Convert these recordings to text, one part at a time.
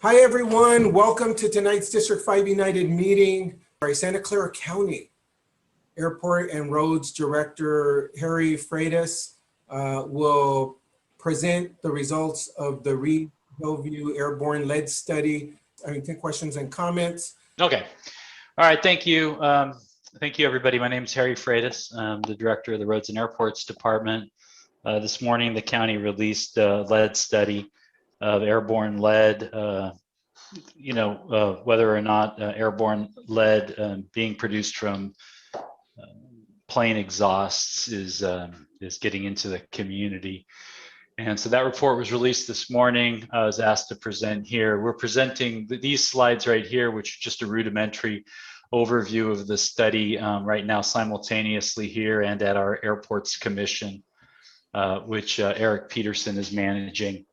Hi, everyone. Welcome to tonight's District 5 United meeting. Santa Clara County Airport and Roads Director Harry Freitas will present the results of the Reid Hillview Airborne Lead Study. Take questions and comments. Okay. All right. Thank you. Thank you, everybody. My name is Harry Freitas. I'm the director of the Roads and Airports Department. This morning, the county released a lead study of airborne lead, whether or not airborne lead being produced from plane exhausts is getting into the community. And so that report was released this morning. I was asked to present here. We're presenting these slides right here, which are just a rudimentary overview of the study right now simultaneously here and at our Airports Commission, which Eric Peterson is managing.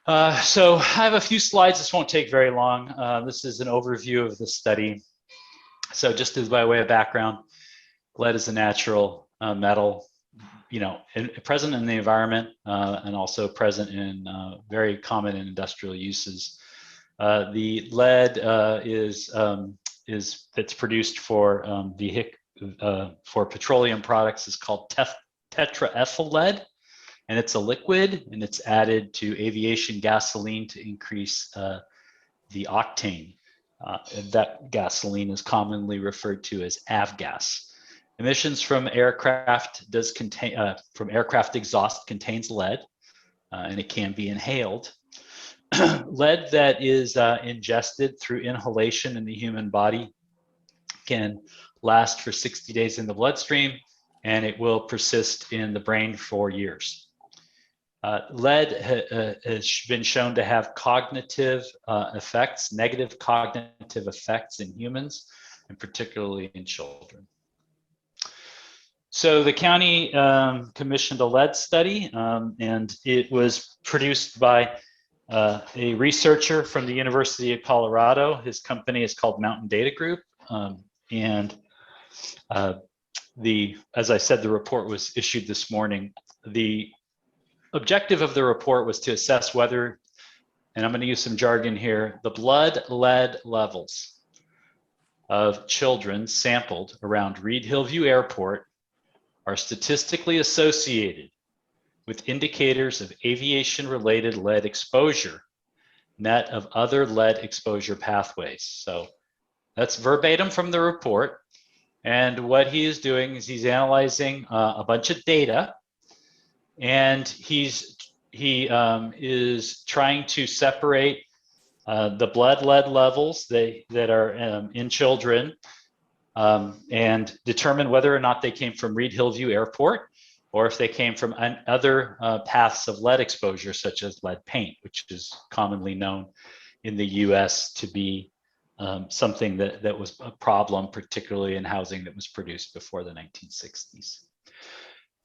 So I have a few slides. This won't take very long. This is an overview of the study. So just as by way of background, lead is a natural metal, present in the environment and also present in very common in industrial uses. The lead that's produced for for petroleum products is called tetraethyl lead. And it's a liquid, and it's added to aviation gasoline to increase the octane. That gasoline is commonly referred to as avgas. Emissions from aircraft from aircraft exhaust contains lead, and it can be inhaled. Lead that is ingested through inhalation in the human body can last for 60 days in the bloodstream, and it will persist in the brain for years. Lead has been shown to have cognitive effects, negative cognitive effects in humans, and particularly in children. So the county commissioned a lead study, and it was produced by a researcher from the University of Colorado. His company is called Mountain Data Group, as I said, the report was issued this morning. The objective of the report was to assess whether, and I'm going to use some jargon here, the blood lead levels of children sampled around Reid Hillview Airport are statistically associated with indicators of aviation-related lead exposure, net of other lead exposure pathways. So that's verbatim from the report. And what he is doing is he's analyzing a bunch of data, and he is trying to separate the blood lead levels that are in children and determine whether or not they came from Reid Hillview Airport or if they came from other paths of lead exposure, such as lead paint, which is commonly known in the US to be something that was a problem, particularly in housing that was produced before the 1960s.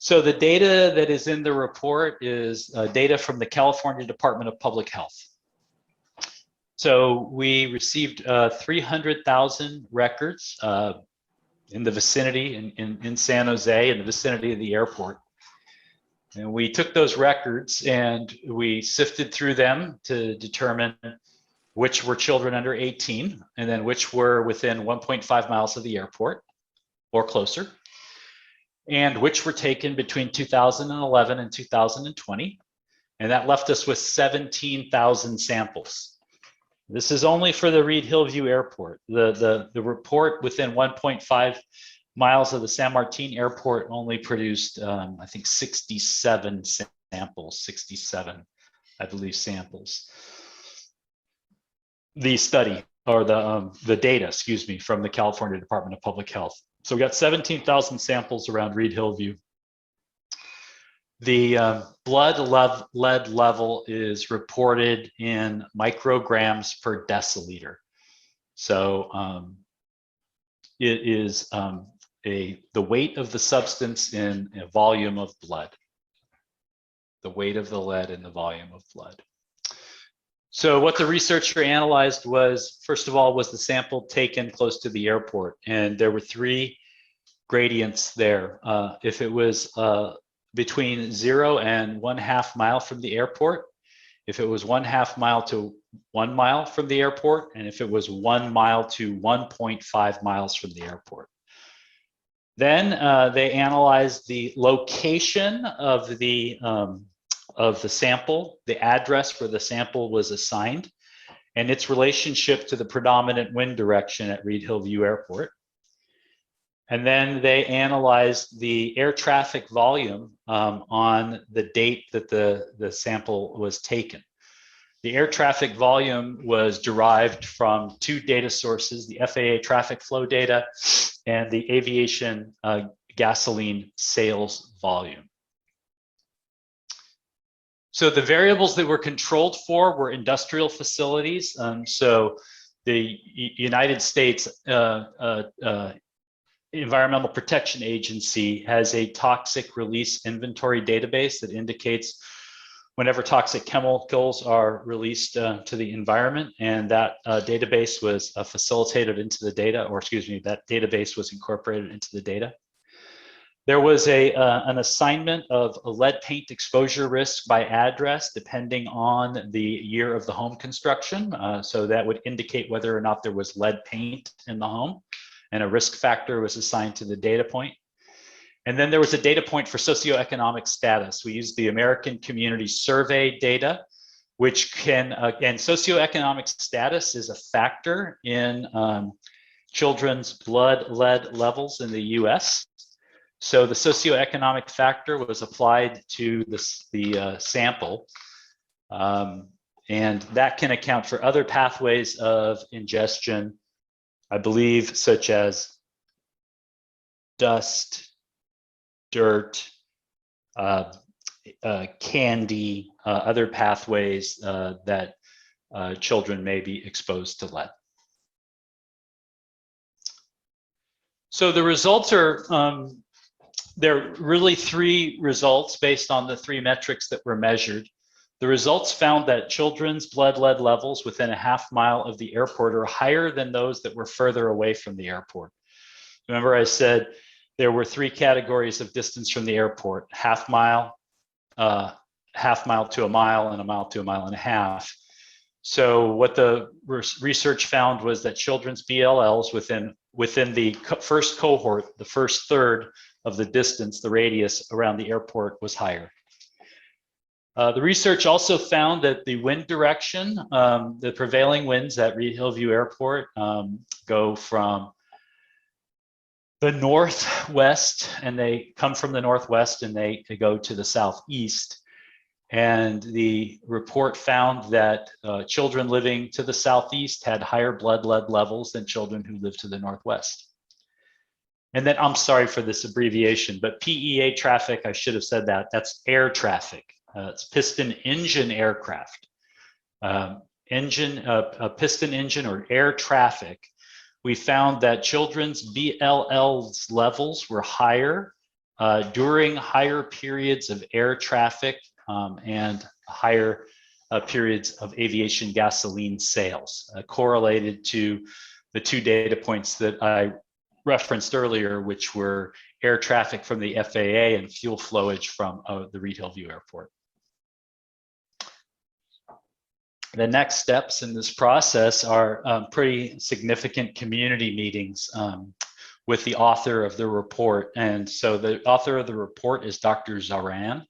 So the data that is in the report is data from the California Department of Public Health. So we received 300,000 records in the vicinity, in San Jose, in the vicinity of the airport. And we took those records and we sifted through them to determine which were children under 18, and then which were within 1.5 miles of the airport or closer, and which were taken between 2011 and 2020. And that left us with 17,000 samples. This is only for the Reid Hillview Airport. The report within 1.5 miles of the San Martin Airport only produced, I think, 67 samples, 67, I believe, samples. The study, or the data, excuse me, from the California Department of Public Health. So we got 17,000 samples around Reid Hillview. The blood lead level is reported in micrograms per deciliter. So it is the weight of the substance in a volume of blood. The weight of the lead in the volume of blood. So what the researcher analyzed was, first of all, was the sample taken close to the airport? And there were 3 gradients there. If it was between 0 and 1/2 mile from the airport, if it was 1/2 mile to 1 mile from the airport, and if it was 1 mile to 1.5 miles from the airport. Then they analyzed the location of the sample, the address where the sample was assigned, and its relationship to the predominant wind direction at Reid Hillview Airport. And then they analyzed the air traffic volume on the date that the sample was taken. The air traffic volume was derived from 2 data sources, the FAA traffic flow data and the aviation gasoline sales volume. So the variables that were controlled for were industrial facilities. So the United States Environmental Protection Agency has a toxic release inventory database that indicates whenever toxic chemicals are released to the environment, and that database was facilitated into the data, or excuse me, that database was incorporated into the data. There was an assignment of a lead paint exposure risk by address depending on the year of the home construction. So that would indicate whether or not there was lead paint in the home, and a risk factor was assigned to the data point. And then there was a data point for socioeconomic status. We used the American Community Survey data, which can, and socioeconomic status is a factor in children's blood lead levels in the US. So the socioeconomic factor was applied to the sample, and that can account for other pathways of ingestion, I believe, such as dust, dirt, candy, other pathways that children may be exposed to lead. So the results are, there are really 3 results based on the 3 metrics that were measured. The results found that children's blood lead levels within a 1/2 mile of the airport are higher than those that were further away from the airport. Remember I said there were 3 categories of distance from the airport: 1/2 mile, 1/2 mile to a mile, and 1 mile to 1.5 miles. So what the research found was that children's BLLs within the first cohort, the first third of the distance, the radius around the airport, was higher. The research also found that the wind direction, the prevailing winds at Reid Hillview Airport go from the northwest, and they come from the northwest and they go to the southeast. And the report found that children living to the southeast had higher blood lead levels than children who lived to the northwest. And then, I'm sorry for this abbreviation, but PEA traffic, I should have said that, that's air traffic. It's piston engine aircraft. Piston engine or air traffic. We found that children's BLL's levels were higher during higher periods of air traffic and higher periods of aviation gasoline sales, correlated to the 2 data points that I referenced earlier, which were air traffic from the FAA and fuel flowage from the Reid Hillview Airport. The next steps in this process are pretty significant community meetings with the author of the report. And so the author of the report is Dr. Zaran.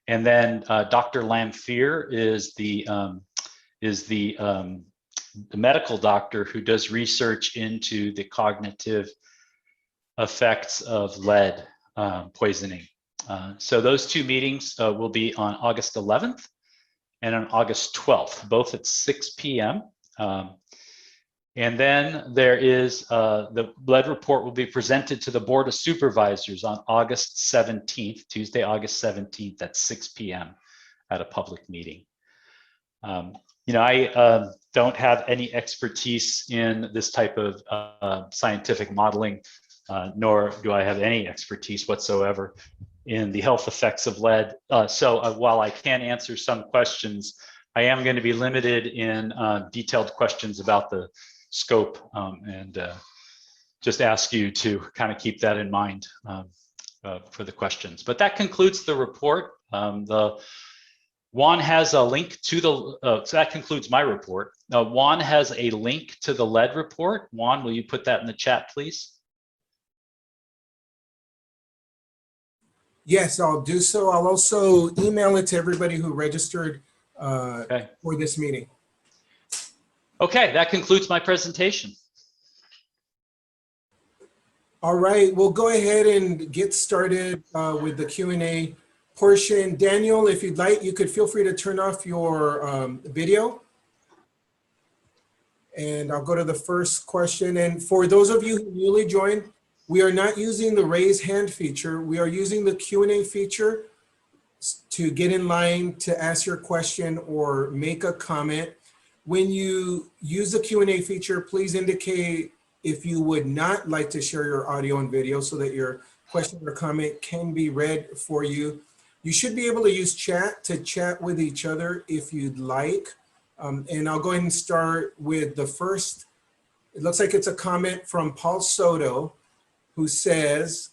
And then Dr. Lamphere is the medical doctor who does research into the cognitive effects of lead poisoning. So those 2 meetings will be on August 11th and on August 12th, both at 6 p.m. And then there is the lead report will be presented to the Board of Supervisors on August 17th, Tuesday, August 17th at 6 p.m. at a public meeting. You know, I don't have any expertise in this type of scientific modeling, nor do I have any expertise whatsoever in the health effects of lead. So while I can answer some questions, I am going to be limited in detailed questions about the scope, and just ask you to kind of keep that in mind for the questions. But that concludes the report. The Juan has a link to the, so that concludes my report. Juan has a link to the lead report. Juan, will you put that in the chat, please? Yes, I'll do so. I'll also email it to everybody who registered for this meeting. Okay, that concludes my presentation. All right, we'll go ahead and get started with the Q&A portion. Daniel, if you'd like, you could feel free to turn off your video. And I'll go to the first question. And for those of you who newly joined, we are not using the raise hand feature. We are using the Q&A feature to get in line to ask your question or make a comment. When you use the Q&A feature, please indicate if you would not like to share your audio and video so that your question or comment can be read for you. You should be able to use chat to chat with each other if you'd like. And I'll go ahead and start with the first. It looks like it's a comment from Paul Soto, who says,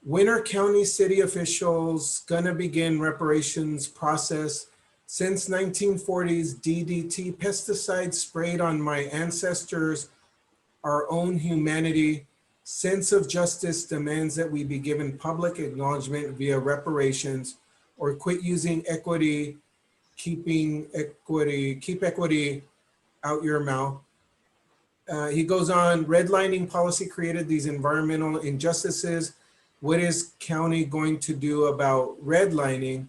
when are county city officials gonna begin reparations process? Since 1940s, DDT pesticides sprayed on my ancestors, our own humanity. Sense of justice demands that we be given public acknowledgement via reparations or quit using equity, keep equity out your mouth. He goes on, redlining policy created these environmental injustices. What is county going to do about redlining?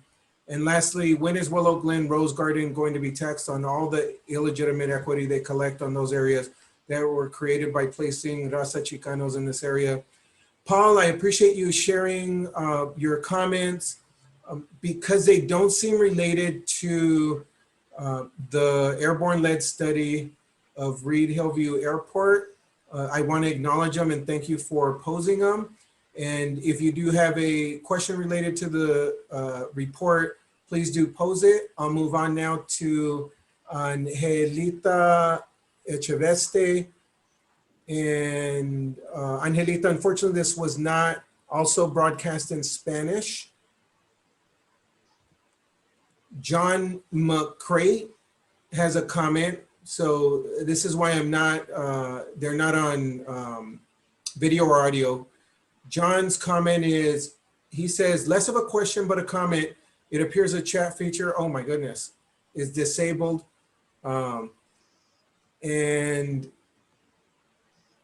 And lastly, when is Willow Glen Rose Garden going to be taxed on all the illegitimate equity they collect on those areas that were created by placing Raza Chicanos in this area? Paul, I appreciate you sharing your comments because they don't seem related to the airborne lead study of Reid Hillview Airport. I want to acknowledge them and thank you for posing them. And if you do have a question related to the report, please do pose it. I'll move on now to Angelita Echeveste. And Angelita, unfortunately, this was not also broadcast in Spanish. John McCray has a comment. So this is why I'm not, they're not on video or audio. John's comment is, he says, less of a question, but a comment. It appears a chat feature, oh my goodness, is disabled. And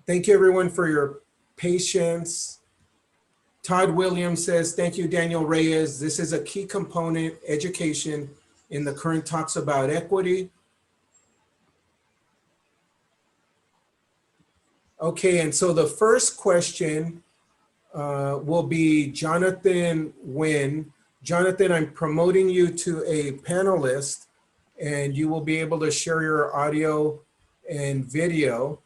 thank you everyone for your patience. Todd Williams says, thank you, Daniel Reyes. This is a key component, education in the current talks about equity. Okay, and so the first question will be Jonathan Nguyen. Jonathan, I'm promoting you to a panelist and you will be able to share your audio and video.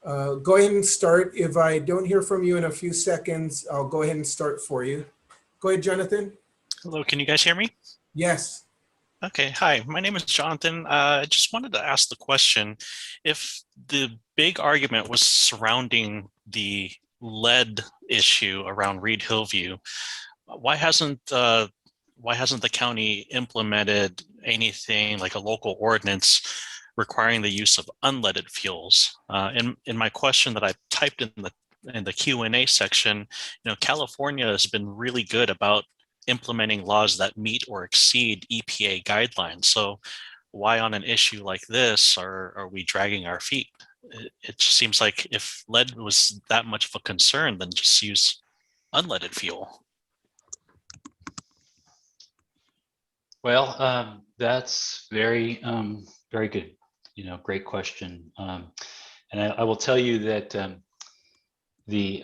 Go ahead and start. If I don't hear from you in a few seconds, I'll go ahead and start for you. Go ahead, Jonathan. Hello, can you guys hear me? Yes. Okay, hi, my name is Jonathan. I just wanted to ask the question, if the big argument was surrounding the lead issue around Reid Hillview, why hasn't the county implemented anything like a local ordinance requiring the use of unleaded fuels? In my question that I typed in the Q&A section, California has been really good about implementing laws that meet or exceed EPA guidelines. So why on an issue like this are we dragging our feet? It just seems like if lead was that much of a concern, then just use unleaded fuel. Well, that's very, very good. Great question. And I will tell you that the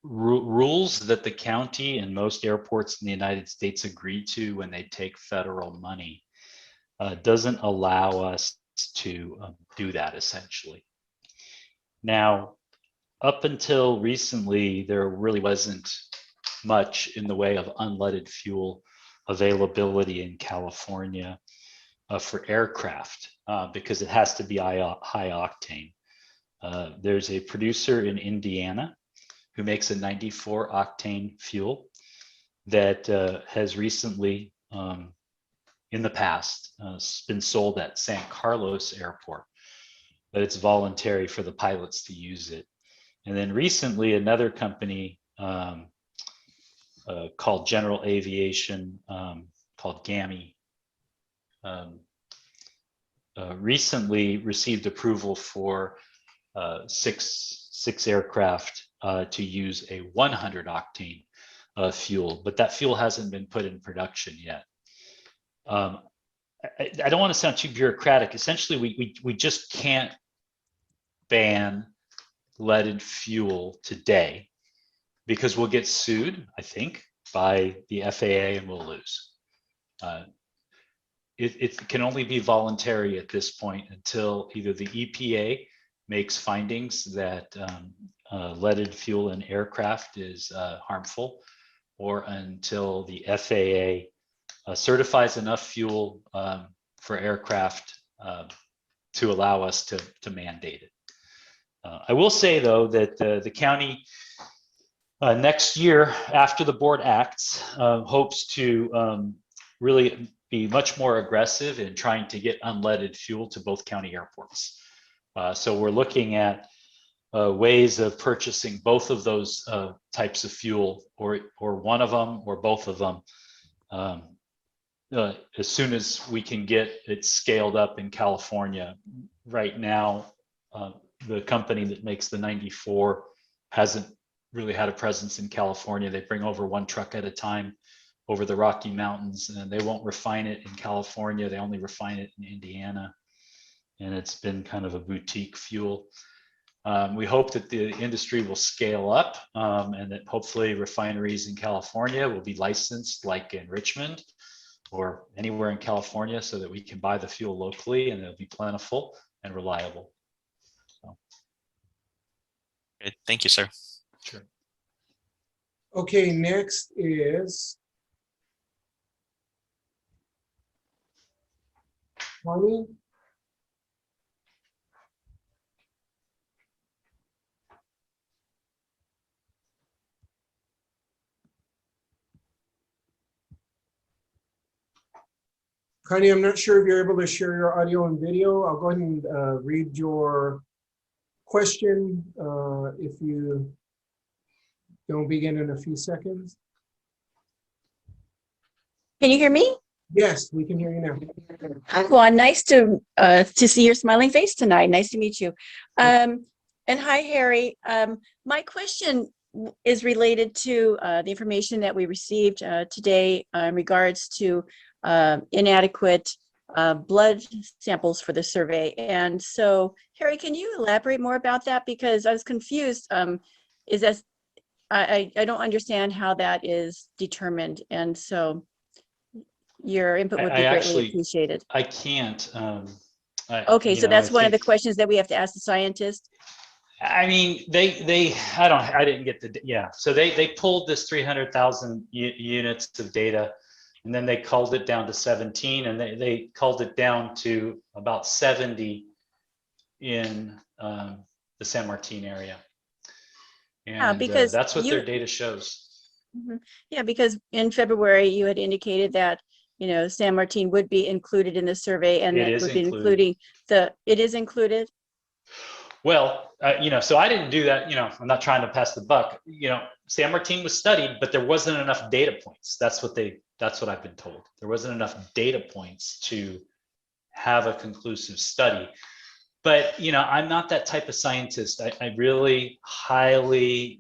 rules that the county and most airports in the United States agree to when they take federal money doesn't allow us to do that, essentially. Now, up until recently, there really wasn't much in the way of unleaded fuel availability in California for aircraft because it has to be high octane. There's a producer in Indiana who makes a 94 octane fuel that has recently, in the past, been sold at San Carlos Airport, but it's voluntary for the pilots to use it. And then recently, another company called General Aviation, called GAMI, recently received approval for six aircraft to use a 100 octane fuel, but that fuel hasn't been put in production yet. I don't want to sound too bureaucratic. Essentially, we just can't ban leaded fuel today because we'll get sued, I think, by the FAA and we'll lose. It can only be voluntary at this point until either the EPA makes findings that leaded fuel in aircraft is harmful, or until the FAA certifies enough fuel for aircraft to allow us to mandate it. I will say, though, that the county next year, after the board acts, hopes to really be much more aggressive in trying to get unleaded fuel to both county airports. So we're looking at ways of purchasing both of those types of fuel, or one of them, or both of them, as soon as we can get it scaled up in California. Right now, the company that makes the 94 hasn't really had a presence in California. They bring over one truck at a time over the Rocky Mountains, and they won't refine it in California. They only refine it in Indiana, and it's been kind of a boutique fuel. We hope that the industry will scale up, and that hopefully refineries in California will be licensed, like in Richmond or anywhere in California, so that we can buy the fuel locally and it'll be plentiful and reliable. So. Great. Thank you, sir. Sure. Okay, next is Connie. Connie, I'm not sure if you're able to share your audio and video. I'll go ahead and read your question if you don't begin in a few seconds. Can you hear me? Yes, we can hear you now. Well, nice to see your smiling face tonight. Nice to meet you. And hi, Harry. My question is related to the information that we received today in regards to inadequate blood samples for the survey. And so, Harry, can you elaborate more about that? Because I was confused. Is that I don't understand how that is determined, and so your input would be greatly appreciated. I can't. Okay, so that's one of the questions that we have to ask the scientist. I mean, I didn't get the, yeah. So they pulled this 300,000 units of data, and then they culled it down to 17, and they culled it down to about 70 in the San Martin area. And Yeah, because that's what their data shows. Yeah, because in February you had indicated that, you know, San Martin would be included in the survey, and that would be including it is included. Well, you know, so I didn't do that. You know, I'm not trying to pass the buck. You know, San Martin was studied, but there wasn't enough data points. That's what I've been told. There wasn't enough data points to have a conclusive study. But, you know, I'm not that type of scientist. I really highly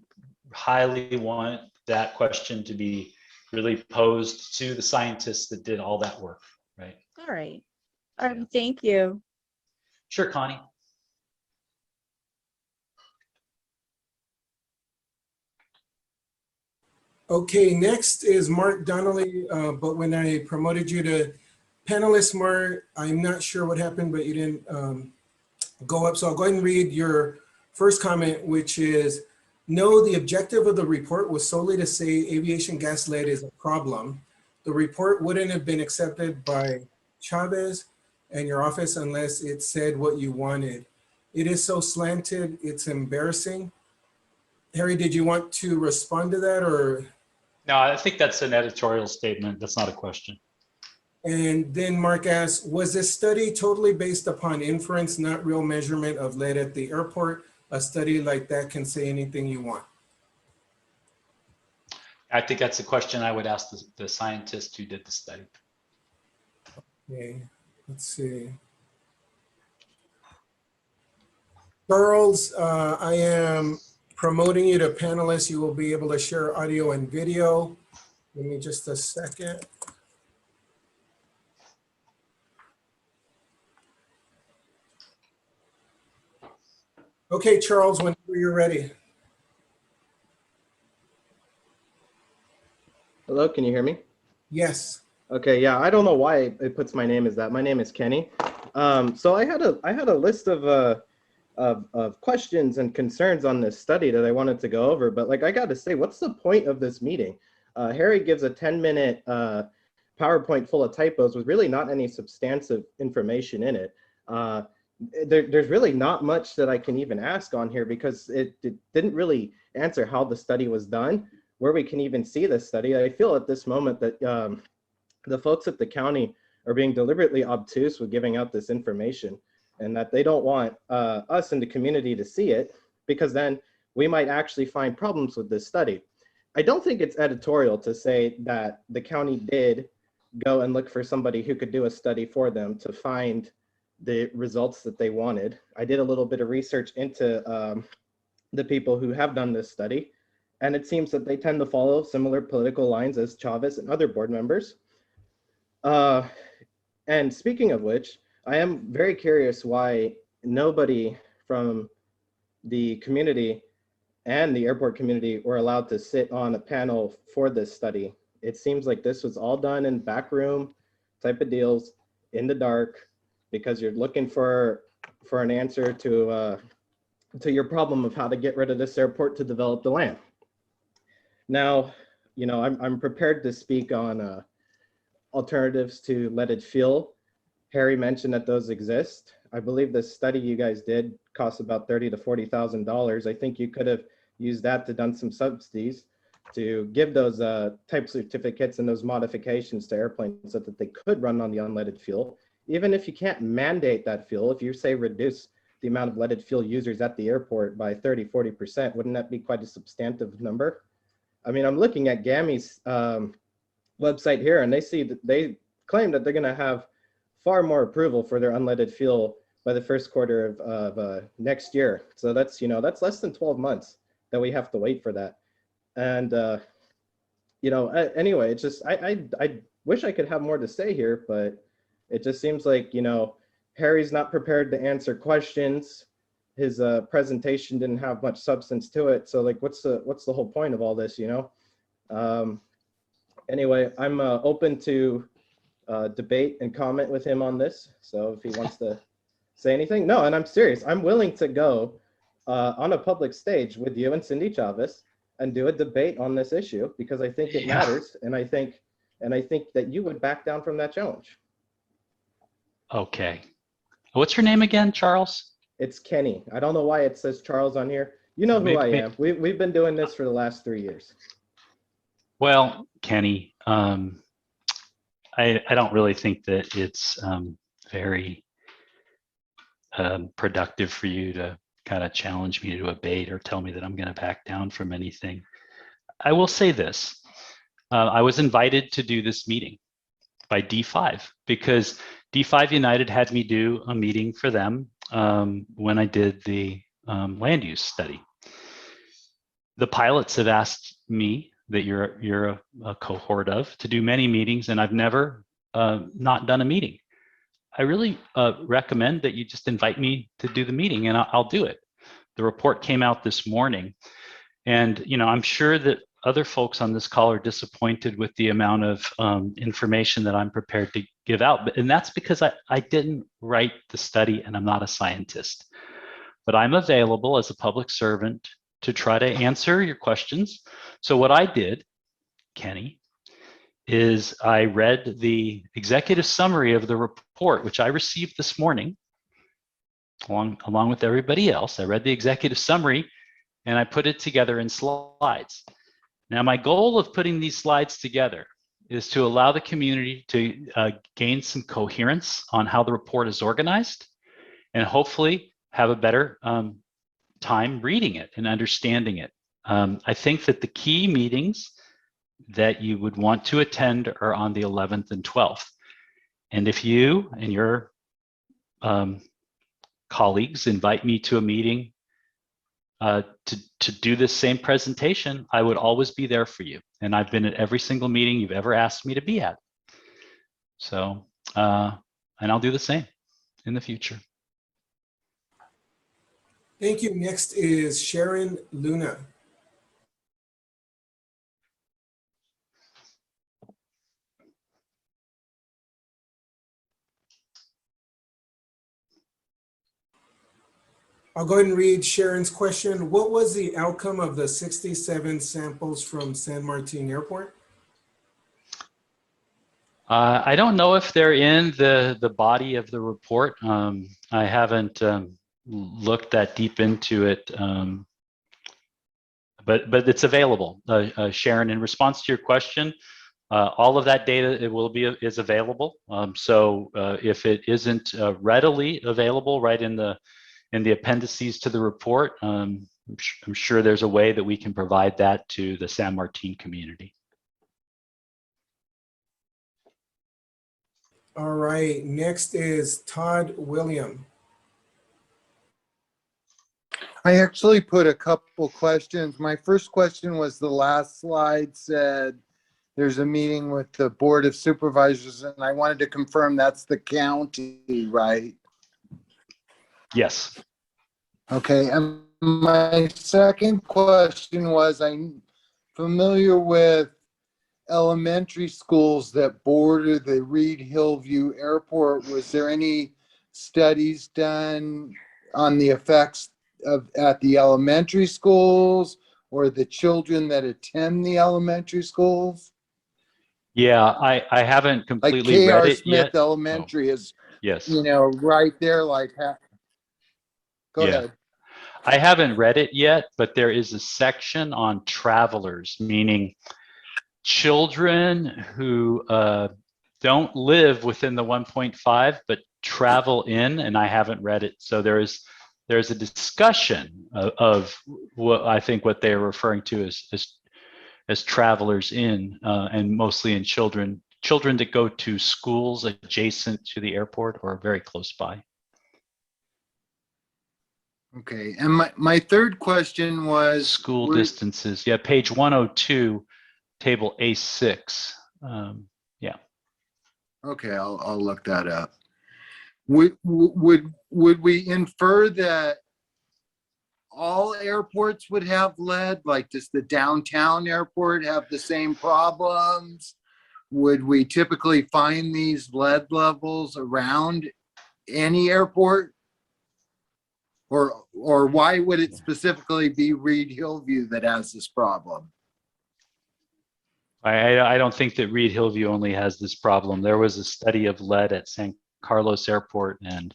want that question to be really posed to the scientists that did all that work, right? All right. Thank you. Sure, Connie. Okay, next is Mark Donnelly, but when I promoted you to panelist, Mark, I'm not sure what happened, but you didn't go up. So I'll go ahead and read your first comment, which is, no, the objective of the report was solely to say aviation gas lead is a problem. The report wouldn't have been accepted by Chavez and your office unless it said what you wanted. It is so slanted, it's embarrassing. Harry, did you want to respond to that, or No, I think that's an editorial statement. That's not a question. And then Mark asks, was this study totally based upon inference, not real measurement of lead at the airport? A study like that can say anything you want. I think that's a question I would ask the scientist who did the study. Okay, let's see. Charles, I am promoting you to panelist. You will be able to share audio and video. Give me just a second. Okay, Charles, whenever you're ready. Hello, can you hear me? Yes. Okay, yeah, I don't know why it puts my name as that. My name is Kenny. So I had a list of questions and concerns on this study that I wanted to go over, but like I got to say, what's the point of this meeting? Harry gives a 10-minute PowerPoint full of typos with really not any substantive information in it. There's really not much that I can even ask on here because it didn't really answer how the study was done, where we can even see this study. I feel at this moment that the folks at the county are being deliberately obtuse with giving out this information, and that they don't want us in the community to see it, because then we might actually find problems with this study. I don't think it's editorial to say that the county did go and look for somebody who could do a study for them to find the results that they wanted. I did a little bit of research into the people who have done this study, and it seems that they tend to follow similar political lines as Chavez and other board members. And speaking of which, I am very curious why nobody from the community and the airport community were allowed to sit on a panel for this study. It seems like this was all done in backroom type of deals in the dark, because you're looking for an answer to your problem of how to get rid of this airport to develop the land. Now, you know, I'm prepared to speak on alternatives to leaded fuel. Harry mentioned that those exist. I believe the study you guys did cost about $30,000 to $40,000. I think you could have used that to done some subsidies to give those type certificates and those modifications to airplanes so that they could run on the unleaded fuel. Even if you can't mandate that fuel, if you say reduce the amount of leaded fuel users at the airport by 30–40%, wouldn't that be quite a substantive number? I mean, I'm looking at GAMI's website here, and they claim that they're going to have far more approval for their unleaded fuel by the first quarter of next year. So that's, you know, that's less than 12 months that we have to wait for that. And you know, anyway, it's just I wish I could have more to say here, but it just seems like, you know, Harry's not prepared to answer questions. His presentation didn't have much substance to it. So like, what's the whole point of all this, you know? Anyway, I'm open to debate and comment with him on this. So if he wants to say anything, no, and I'm serious. I'm willing to go on a public stage with you and Cindy Chavez and do a debate on this issue, because I think it matters, and I think that you would back down from that challenge. Okay. What's your name again, Charles? It's Kenny. I don't know why it says Charles on here. You know who I am. We've been doing this for the last 3 years. Well, Kenny, I don't really think that it's very productive for you to kind of challenge me to a debate or tell me that I'm going to back down from anything. I will say this. I was invited to do this meeting by D5 because D5 United had me do a meeting for them when I did the land use study. The pilots have asked me, that you're a cohort of, to do many meetings, and I've never not done a meeting. I really recommend that you just invite me to do the meeting, and I'll do it. The report came out this morning, and you know, I'm sure that other folks on this call are disappointed with the amount of information that I'm prepared to give out, and that's because I didn't write the study and I'm not a scientist. But I'm available as a public servant to try to answer your questions. So what I did, Kenny, is I read the executive summary of the report, which I received this morning, along with everybody else. I read the executive summary and I put it together in slides. Now, my goal of putting these slides together is to allow the community to gain some coherence on how the report is organized and hopefully have a better time reading it and understanding it. I think that the key meetings that you would want to attend are on the 11th and 12th. And if you and your colleagues invite me to a meeting to do this same presentation, I would always be there for you. And I've been at every single meeting you've ever asked me to be at. So, and I'll do the same in the future. Thank you. Next is Sharon Luna. I'll go ahead and read Sharon's question. What was the outcome of the 67 samples from San Martin Airport? I don't know if they're in the body of the report. I haven't looked that deep into it, but it's available. Sharon, in response to your question, all of that data is available. So if it isn't readily available right in the appendices to the report, I'm sure there's a way that we can provide that to the San Martin community. All right, next is Todd William. I actually put a couple questions. My first question was the last slide said there's a meeting with the Board of Supervisors, and I wanted to confirm that's the county, right? Yes. Okay, and my second question was, I'm familiar with elementary schools that border the Reid Hillview Airport. Was there any studies done on the effects at the elementary schools or the children that attend the elementary schools? Yeah, I haven't Like completely read K.R. it Smith yet. Elementary is, Yes. you know, right there, like, go Yeah. ahead. I haven't read it yet, but there is a section on travelers, meaning children who don't live within the 1.5 but travel in, and I haven't read it. So there's a discussion of what I think what they're referring to as travelers in, and mostly in children that go to schools adjacent to the airport or very close by. Okay, and my third question was School distances. Yeah, page 102, table A6. Yeah. Okay, I'll look that up. Would we infer that all airports would have lead? Like, does the downtown airport have the same problems? Would we typically find these lead levels around any airport? Or why would it specifically be Reid Hillview that has this problem? I don't think that Reid Hillview only has this problem. There was a study of lead at San Carlos Airport, and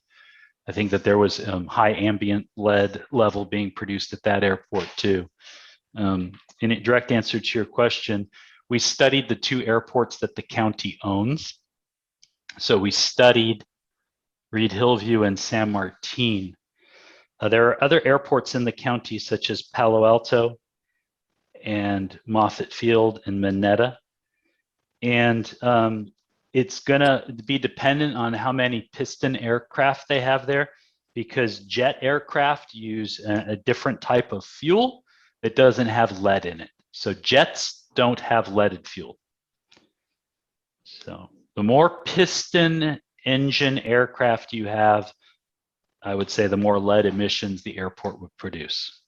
I think that there was high ambient lead level being produced at that airport too. In a direct answer to your question, we studied the two airports that the county owns. So we studied Reid Hillview and San Martin. There are other airports in the county such as Palo Alto and Moffett Field and Mineta. And it's gonna be dependent on how many piston aircraft they have there, because jet aircraft use a different type of fuel that doesn't have lead in it. So jets don't have leaded fuel. So the more piston engine aircraft you have, I would say the more lead emissions the airport would produce.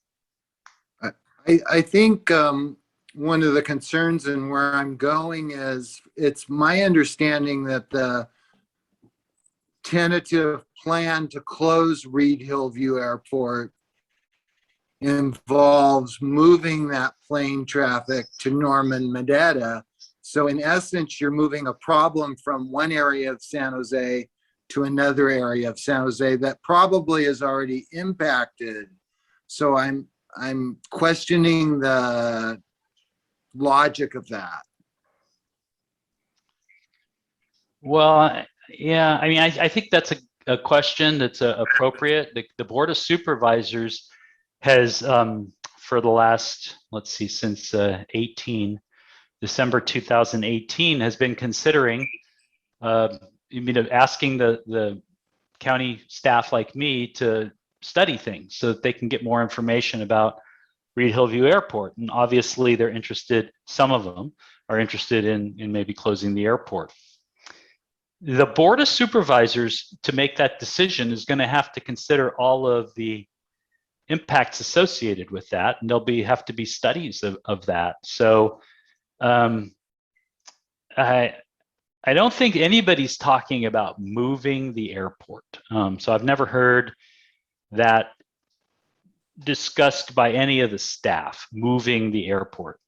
I think one of the concerns and where I'm going is, it's my understanding that the tentative plan to close Reid Hillview Airport involves moving that plane traffic to Norman Medetta. So in essence, you're moving a problem from one area of San Jose to another area of San Jose that probably is already impacted. So I'm questioning the logic of that? Well, yeah, I mean, I think that's a question that's appropriate. The Board of Supervisors has, for the last, let's see, since December 2018, has been considering, asking the county staff like me to study things so that they can get more information about Reid Hillview Airport. And obviously they're interested, some of them are interested in maybe closing the airport. The Board of Supervisors, to make that decision, is going to have to consider all of the impacts associated with that, and there'll have to be studies of that. So I don't think anybody's talking about moving the airport. So I've never heard that discussed by any of the staff, moving the airport.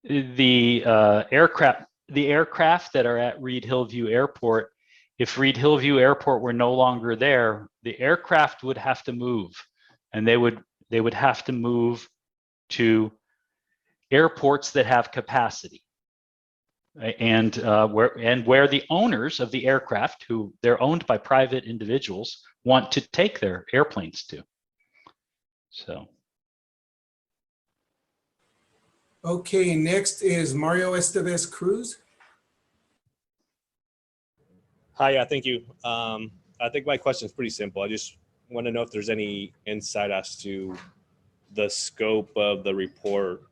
The aircraft that are at Reid Hillview Airport, if Reid Hillview Airport were no longer there, the aircraft would have to move, and they would have to move to airports that have capacity, and where the owners of the aircraft, who they're owned by private individuals, want to take their airplanes to. So. Okay, next is Mario Estevez Cruz. Hi, yeah, thank you. I think my question is pretty simple. I just want to know if there's any insight as to the scope of the report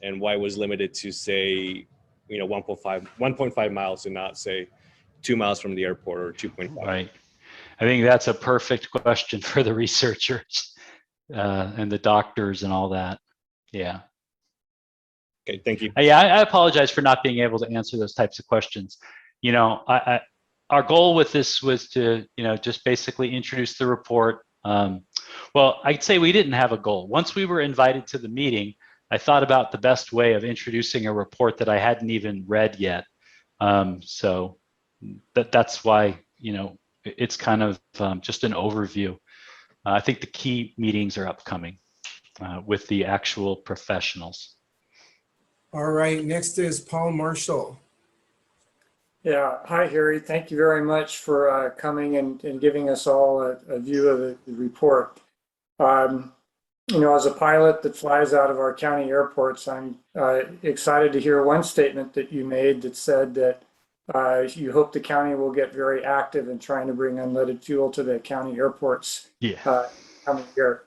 and why it was limited to, say, 1.5 miles and not, say, 2 miles from the airport or 2.5. Right. I think that's a perfect question for the researchers and the doctors and all that. Yeah. Okay, thank you. Yeah, I apologize for not being able to answer those types of questions. Our goal with this was to, just basically introduce the report. Well, I'd say we didn't have a goal. Once we were invited to the meeting, I thought about the best way of introducing a report that I hadn't even read yet. So that's why, it's kind of just an overview. I think the key meetings are upcoming with the actual professionals. All right, next is Paul Marshall. Yeah, hi, Harry. Thank you very much for coming and giving us all a view of the report. As a pilot that flies out of our county airports, I'm excited to hear one statement that you made that said that you hope the county will get very active in trying to bring unleaded fuel to the county airports coming year.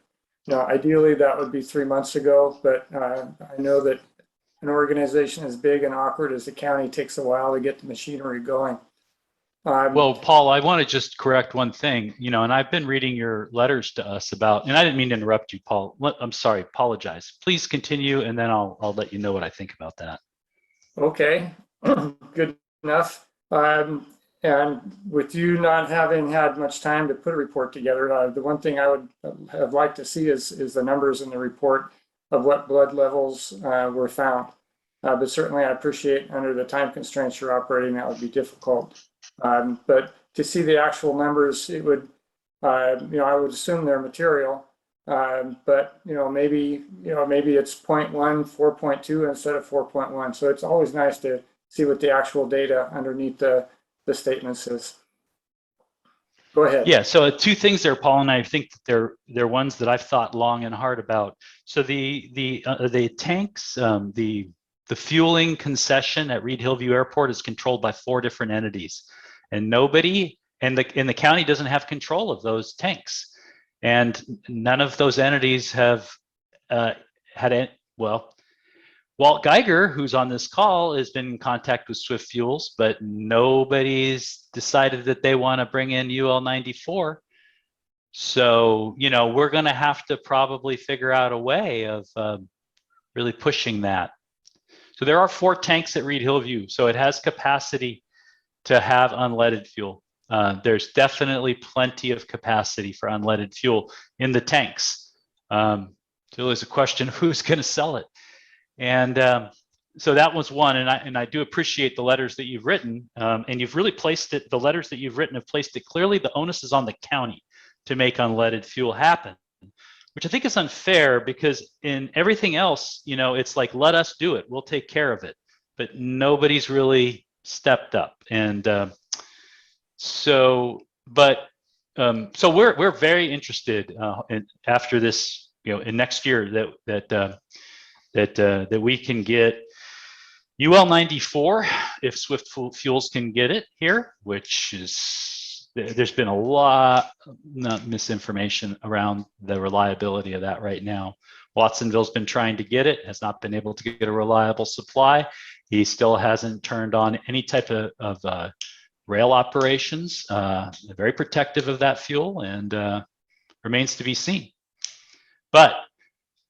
Ideally, that would be 3 months ago, but I know that an organization as big and awkward as the county takes a while to get the machinery going. Well, Paul, I want to just correct one thing, and I've been reading your letters to us about, and I didn't mean to interrupt you, Paul. I'm sorry, apologize. Please continue, and then I'll let you know what I think about that. Okay, good enough. And with you not having had much time to put a report together, the one thing I would have liked to see is the numbers in the report of what blood levels were found. But certainly I appreciate under the time constraints you're operating, that would be difficult. But to see the actual numbers, it would, I would assume they're material, but maybe it's 0.1, 4.2 instead of 4.1. So it's always nice to see what the actual data underneath the statements is. Go ahead. Yeah, so two things there, Paul, and I think that they're ones that I've thought long and hard about. So the tanks, the fueling concession at Reid Hillview Airport is controlled by 4 different entities, and nobody in the county doesn't have control of those tanks, and none of those entities have Walt Geiger, who's on this call, has been in contact with Swift Fuels, but nobody's decided that they want to bring in UL 94. So, we're going to have to probably figure out a way of really pushing that. So there are 4 tanks at Reid Hillview, so it has capacity to have unleaded fuel. There's definitely plenty of capacity for unleaded fuel in the tanks. So there's a question of who's going to sell it. And so that was one, and I do appreciate the letters that you've written, and you've really placed it, the letters that you've written have placed it clearly. The onus is on the county to make unleaded fuel happen. which I think is unfair because in everything else, you know, it's like, let us do it. We'll take care of it. But nobody's really stepped up. And so we're very interested after this, you know, in next year that we can get UL 94 if Swift Fuels can get it here, which is, there's been a lot of misinformation around the reliability of that right now. Watsonville's been trying to get it, has not been able to get a reliable supply. He still hasn't turned on any type of rail operations. Very protective of that fuel, and remains to be seen. But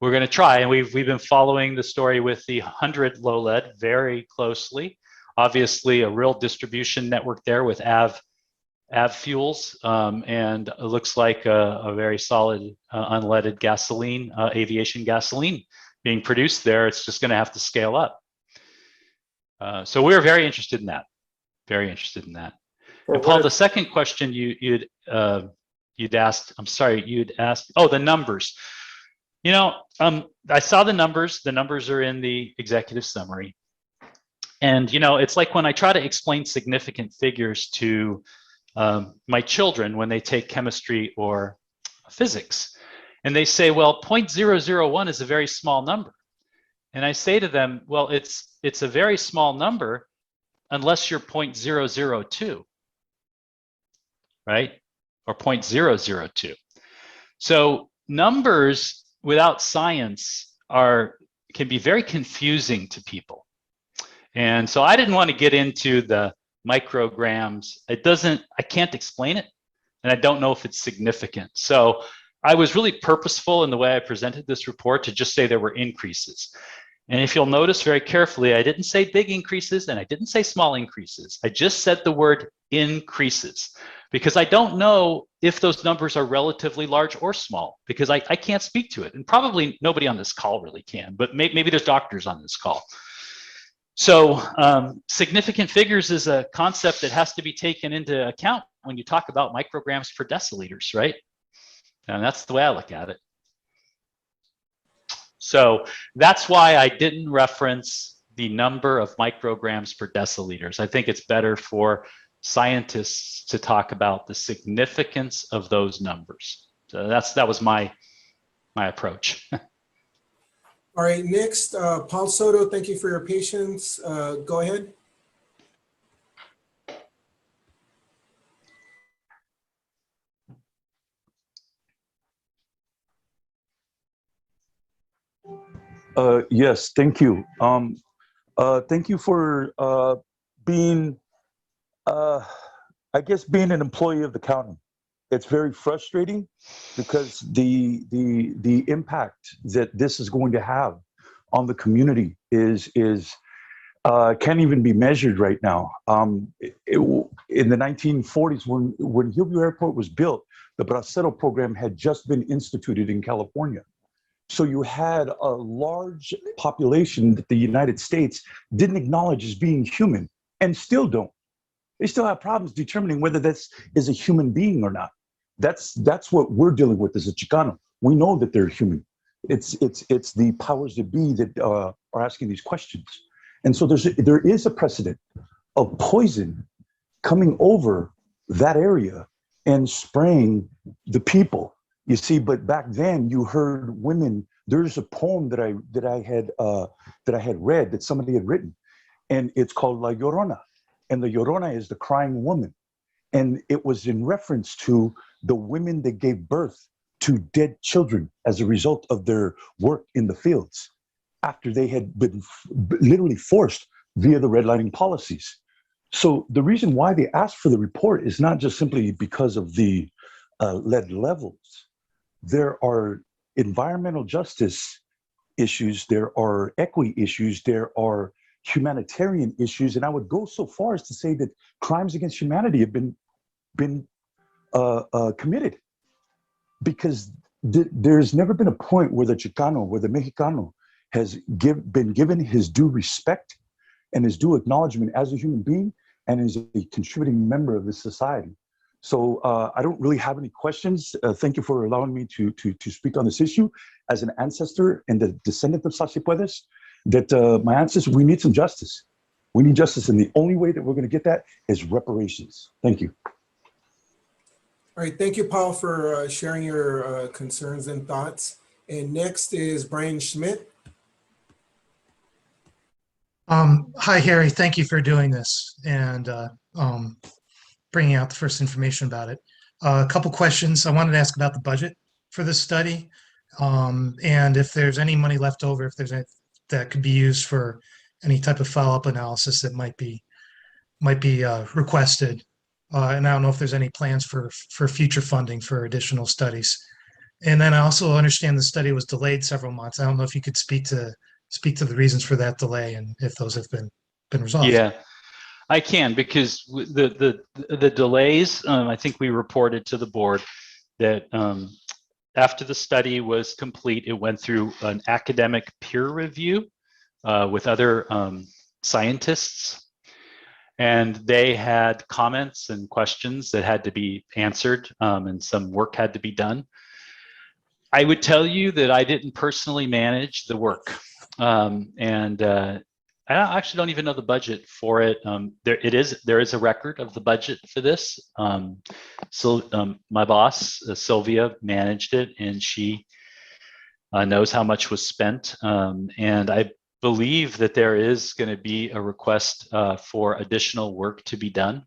we're going to try, and we've been following the story with the 100 low lead very closely. Obviously, a real distribution network there with AV fuels, and it looks like a very solid unleaded gasoline, aviation gasoline being produced there. It's just going to have to scale up. So we're very interested in that. Very interested in that. Well, and Paul, the second question you'd asked, I'm sorry, you'd asked, oh, the numbers. You know, I saw the numbers. The numbers are in the executive summary. And, you know, it's like when I try to explain significant figures to my children when they take chemistry or physics. And they say, well, 0.001 is a very small number. And I say to them, well, it's a very small number unless you're 0.002, right? Or 0.002. So numbers without science can be very confusing to people. And so I didn't want to get into the micrograms. I can't explain it, and I don't know if it's significant. So I was really purposeful in the way I presented this report to just say there were increases. And if you'll notice very carefully, I didn't say big increases and I didn't say small increases. I just said the word increases, because I don't know if those numbers are relatively large or small, because I can't speak to it. And probably nobody on this call really can, but maybe there's doctors on this call. So significant figures is a concept that has to be taken into account when you talk about micrograms per deciliters, right? And that's the way I look at it. So that's why I didn't reference the number of micrograms per deciliters. I think it's better for scientists to talk about the significance of those numbers. So that was my approach. All right, next, Paul Soto, thank you for your patience. Go ahead. Yes, thank you. Thank you for being, I guess, being an employee of the county. It's very frustrating because the impact that this is going to have on the community is can't even be measured right now. In the 1940s, when Hillview Airport was built, the Bracero program had just been instituted in California. So you had a large population that the United States didn't acknowledge as being human, and still don't. They still have problems determining whether this is a human being or not. That's what we're dealing with as a Chicano. We know that they're human. It's the powers that be that are asking these questions. And so there is a precedent of poison coming over that area and spraying the people. You see, but back then you heard women. There's a poem that I had read that somebody had written, and it's called La Llorona, and the Llorona is the crying woman, and it was in reference to the women that gave birth to dead children as a result of their work in the fields after they had been literally forced via the redlining policies. So the reason why they asked for the report is not just simply because of the lead levels. There are environmental justice issues, there are equity issues, there are humanitarian issues, and I would go so far as to say that crimes against humanity have been committed, because there's never been a point where the Chicano, where the Mexicano has been given his due respect and his due acknowledgement as a human being and as a contributing member of this society. So I don't really have any questions. Thank you for allowing me to speak on this issue. As an ancestor and the descendant of Sacipuedes, that my ancestors, we need some justice. We need justice, and the only way that we're going to get that is reparations. Thank you. All right, thank you, Paul, for sharing your concerns and thoughts. And next is Brian Schmidt. Hi, Harry. Thank you for doing this and bringing out the first information about it. A couple questions. I wanted to ask about the budget for this study, and if there's any money left over, if there's any that could be used for any type of follow-up analysis that might be requested. And I don't know if there's any plans for future funding for additional studies. And then I also understand the study was delayed several months. I don't know if you could speak to the reasons for that delay and if those have been resolved. Yeah, I can, because the delays, I think we reported to the board that after the study was complete, it went through an academic peer review with other scientists, and they had comments and questions that had to be answered, and some work had to be done. I would tell you that I didn't personally manage the work, and I actually don't even know the budget for it. There is a record of the budget for this. So my boss, Sylvia, managed it, and she knows how much was spent. And I believe that there is going to be a request for additional work to be done,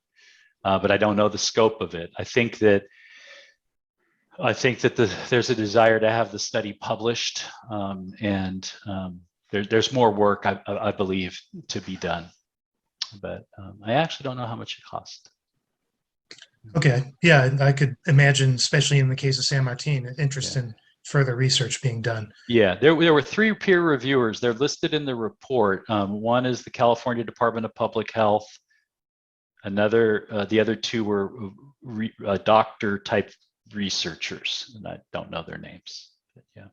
but I don't know the scope of it. I think that there's a desire to have the study published, and there's more work, I believe, to be done, but I actually don't know how much it cost. Okay, yeah, I could imagine, especially in the case of San Martin, interest in further research being done. Yeah, there were 3 peer reviewers. They're listed in the report. One is the California Department of Public Health. The other 2 were doctor type researchers, and I don't know their names. But yeah.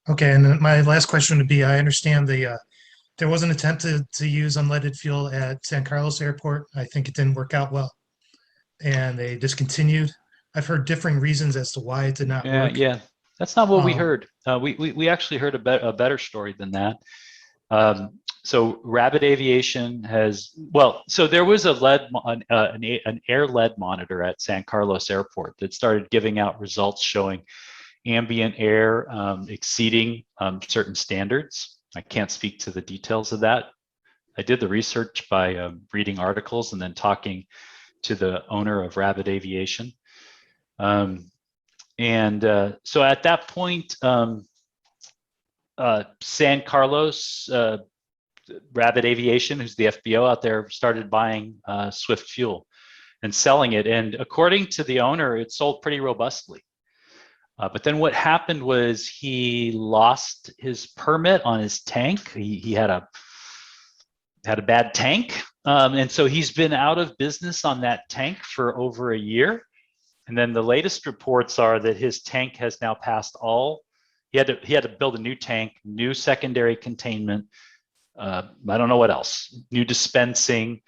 Okay, and then my last question would be, I understand there was an attempt to use unleaded fuel at San Carlos Airport. I think it didn't work out well, and they discontinued. I've heard differing reasons as to why it did not work. Yeah, that's not what we heard. We actually heard a better story than that. So Rabbit Aviation has, so there was an air lead monitor at San Carlos Airport that started giving out results showing ambient air exceeding certain standards. I can't speak to the details of that. I did the research by reading articles and then talking to the owner of Rabbit Aviation. So at that point, San Carlos, Rabbit Aviation, who's the FBO out there, started buying Swift fuel and selling it. And according to the owner, it sold pretty robustly. But then what happened was he lost his permit on his tank. He had a bad tank. And so he's been out of business on that tank for over a year. And then the latest reports are that his tank has now passed he had to build a new tank, new secondary containment. I don't know what else, new dispensing.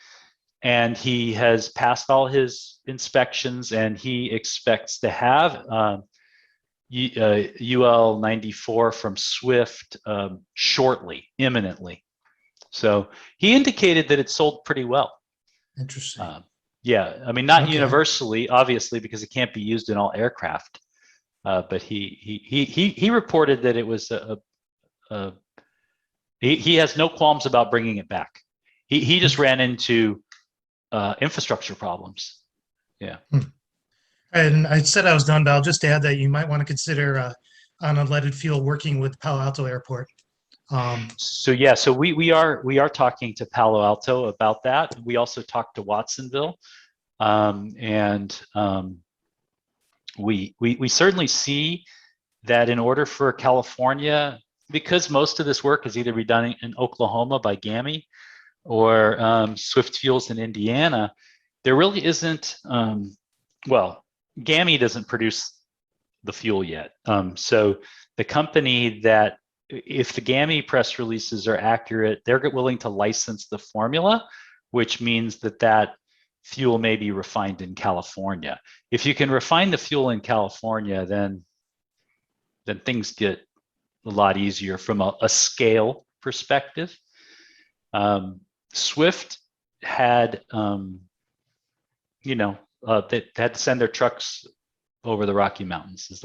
And he has passed all his inspections, and he expects to have UL 94 from Swift shortly, imminently. So he indicated that it sold pretty well. Interesting. Yeah, I mean, not universally, obviously, because it can't be used in all aircraft. But he reported that it was he has no qualms about bringing it back. He just ran into infrastructure problems. Yeah. And I said I was done, but I'll just add that you might want to consider on unleaded fuel working with Palo Alto Airport. So we are talking to Palo Alto about that. We also talked to Watsonville, and we certainly see that in order for California, because most of this work is either be done in Oklahoma by GAMI or Swift Fuels in Indiana, there really isn't. GAMI doesn't produce the fuel yet. So the company that, if the GAMI press releases are accurate, they're willing to license the formula, which means that fuel may be refined in California. If you can refine the fuel in California, then things get a lot easier from a scale perspective. Swift had, they had to send their trucks over the Rocky Mountains.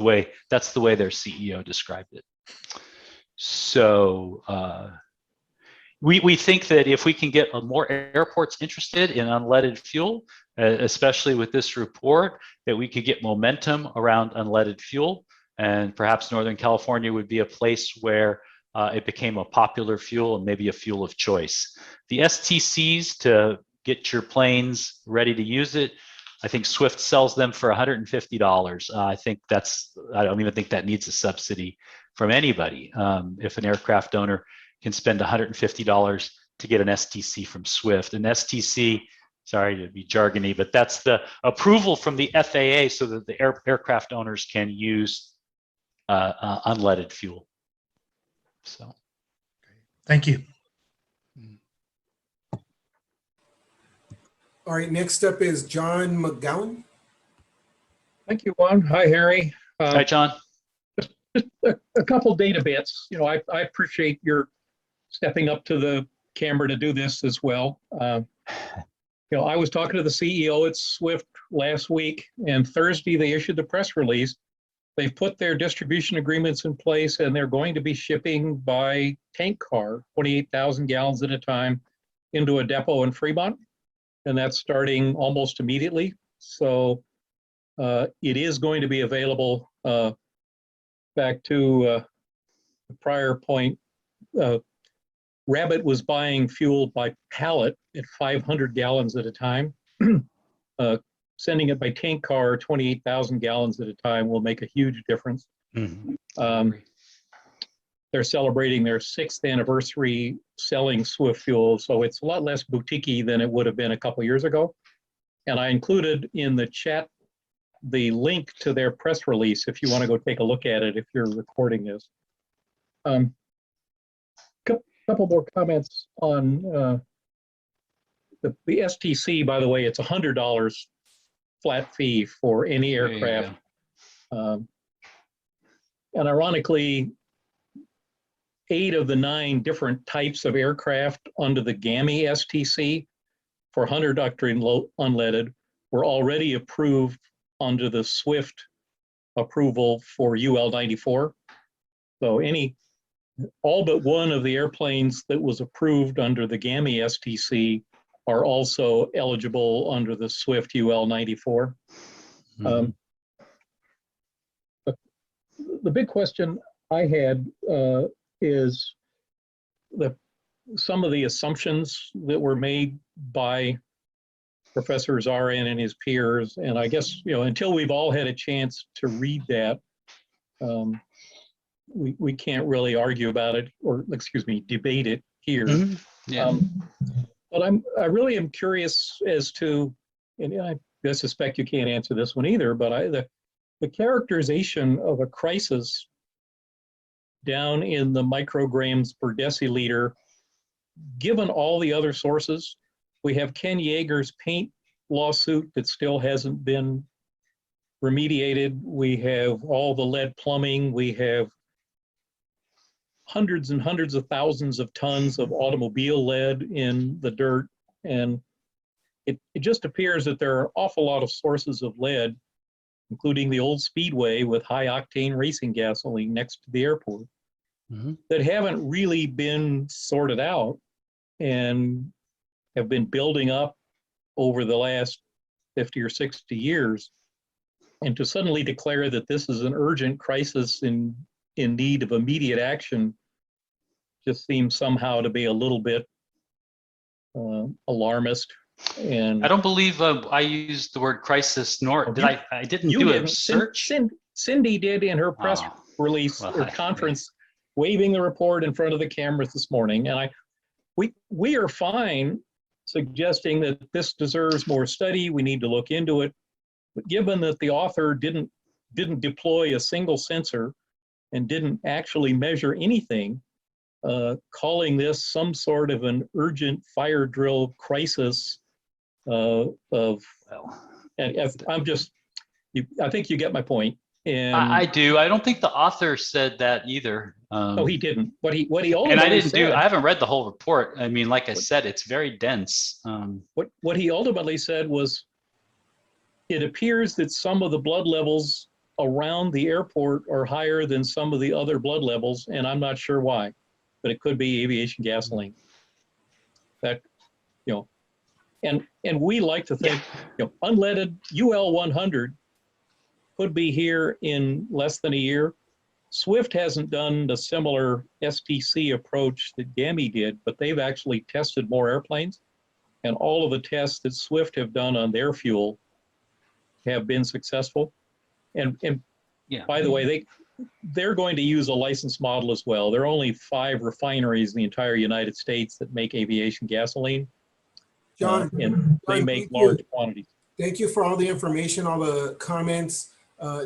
That's the way their CEO described it. So we think that if we can get more airports interested in unleaded fuel, especially with this report, that we could get momentum around unleaded fuel, and perhaps Northern California would be a place where it became a popular fuel and maybe a fuel of choice. The STCs to get your planes ready to use it, I think Swift sells them for $150. I don't even think that needs a subsidy from anybody. If an aircraft owner can spend $150 to get an STC from Swift. An STC, sorry to be jargony, but that's the approval from the FAA so that the aircraft owners can use unleaded fuel. So, Thank you. All right, next up is John Mcgowan. Thank you, Juan. Hi, Harry. hi, John. A couple data bits. I appreciate your stepping up to the camera to do this as well. I was talking to the CEO at Swift last week, and Thursday they issued the press release. They've put their distribution agreements in place, and they're going to be shipping by tank car, 28,000 gallons at a time, into a depot in Fremont. And that's starting almost immediately. So it is going to be available. Back to the prior point, Rabbit was buying fuel by pallet at 500 gallons at a time. Sending it by tank car, 28,000 gallons at a time, will make a huge difference. Mm-hmm. They're celebrating their 6th anniversary selling Swift fuel, so it's a lot less boutique-y than it would have been a couple years ago. And I included in the chat the link to their press release if you want to go take a look at it if you're recording this. Couple more comments on the STC. By the way, it's $100 flat fee for any aircraft. And ironically, 8 of the 9 different types of aircraft under the GAMI STC for 100 octane unleaded were already approved under the Swift approval for UL 94. So all but one of the airplanes that was approved under the GAMI STC are also eligible under the Swift UL 94. Mm-hmm. The big question I had is some of the assumptions that were made by Professor Zarin and his peers, and I guess until we've all had a chance to read that, we can't really argue about it, or debate it here. Mm-hmm. Yeah. But I really am curious as to, and I suspect you can't answer this one either, but the characterization of a crisis down in the micrograms per deciliter, given all the other sources. We have Ken Yeager's paint lawsuit that still hasn't been remediated. We have all the lead plumbing. We have hundreds and hundreds of thousands of tons of automobile lead in the dirt. And it just appears that there are an awful lot of sources of lead, including the old Speedway with high octane racing gasoline next to the airport, mm-hmm. that haven't really been sorted out and have been building up over the last 50 or 60 years. And to suddenly declare that this is an urgent crisis in need of immediate action just seems somehow to be a little bit alarmist. And I don't believe I used the word crisis, nor did I didn't do a search. Cindy did in her press release or conference, waving the report in front of the cameras this morning. And we are fine suggesting that this deserves more study. We need to look into it. But given that the author didn't deploy a single sensor and didn't actually measure anything, calling this some sort of an urgent fire drill crisis of, Well, and I'm just, I think you get my point. And I do. I don't think the author said that either. no, he didn't. What he And I ultimately didn't do. said, I haven't read the whole report. I mean, like I said, it's very dense. what he ultimately said was, it appears that some of the blood levels around the airport are higher than some of the other blood levels, and I'm not sure why, but it could be aviation gasoline. That, you know, and we like to think, you know, unleaded UL 100 could be here in less than a year. Swift hasn't done the similar STC approach that GAMI did, but they've actually tested more airplanes, and all of the tests that Swift have done on their fuel have been successful. And Yeah. by the way, they're going to use a license model as well. There are only 5 refineries in the entire United States that make aviation gasoline. John, And they John, make thank you. large quantities. Thank you for all the information, all the comments.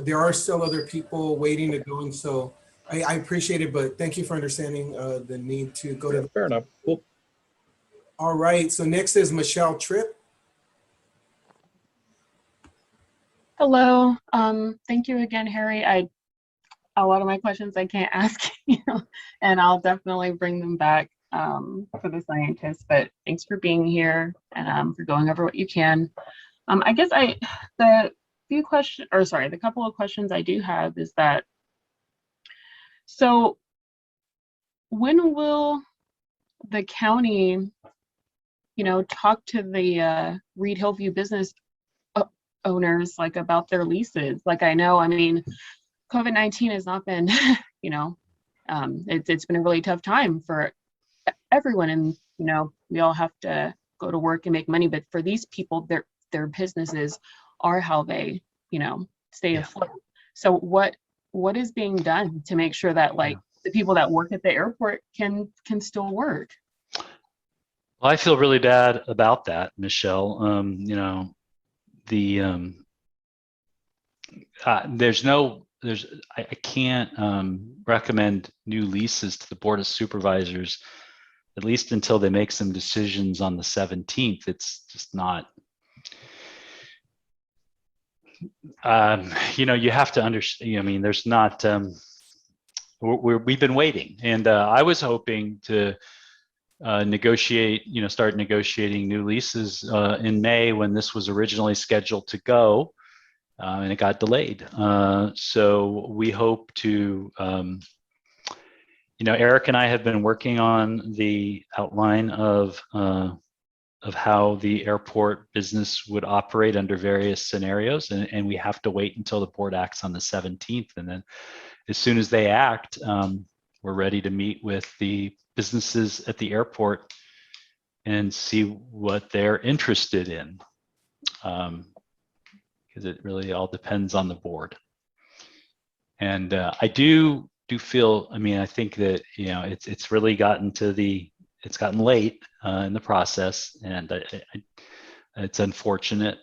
There are still other people waiting to go, and so I appreciate it, but thank you for understanding the need to go to the. Fair enough. Cool. All right, so next is Michelle Tripp. Hello. Thank you again, Harry. A lot of my questions I can't ask you, and I'll definitely bring them back for the scientists. But thanks for being here and for going over what you can. I guess the couple of questions I do have is that, so when will the county, talk to the Reid Hillview business owners like about their leases? Like, I mean, COVID-19 has not been, it's been a really tough time for everyone, and we all have to go to work and make money, but for these people, their businesses are how they stay afloat. So what is being done to make sure that the people that work at the airport can still work? Well, I feel really bad about that, Michelle. I can't recommend new leases to the Board of Supervisors, at least until they make some decisions on the 17th. It's just not, you have to understand, I mean, there's not, we've been waiting, and I was hoping to start negotiating new leases in May when this was originally scheduled to go, and it got delayed. So we hope to, Eric and I have been working on the outline of how the airport business would operate under various scenarios, and we have to wait until the board acts on the 17th, and then as soon as they act, we're ready to meet with the businesses at the airport and see what they're interested in, because it really all depends on the board. And I do feel, I think that it's really gotten it's gotten late in the process, and it's unfortunate,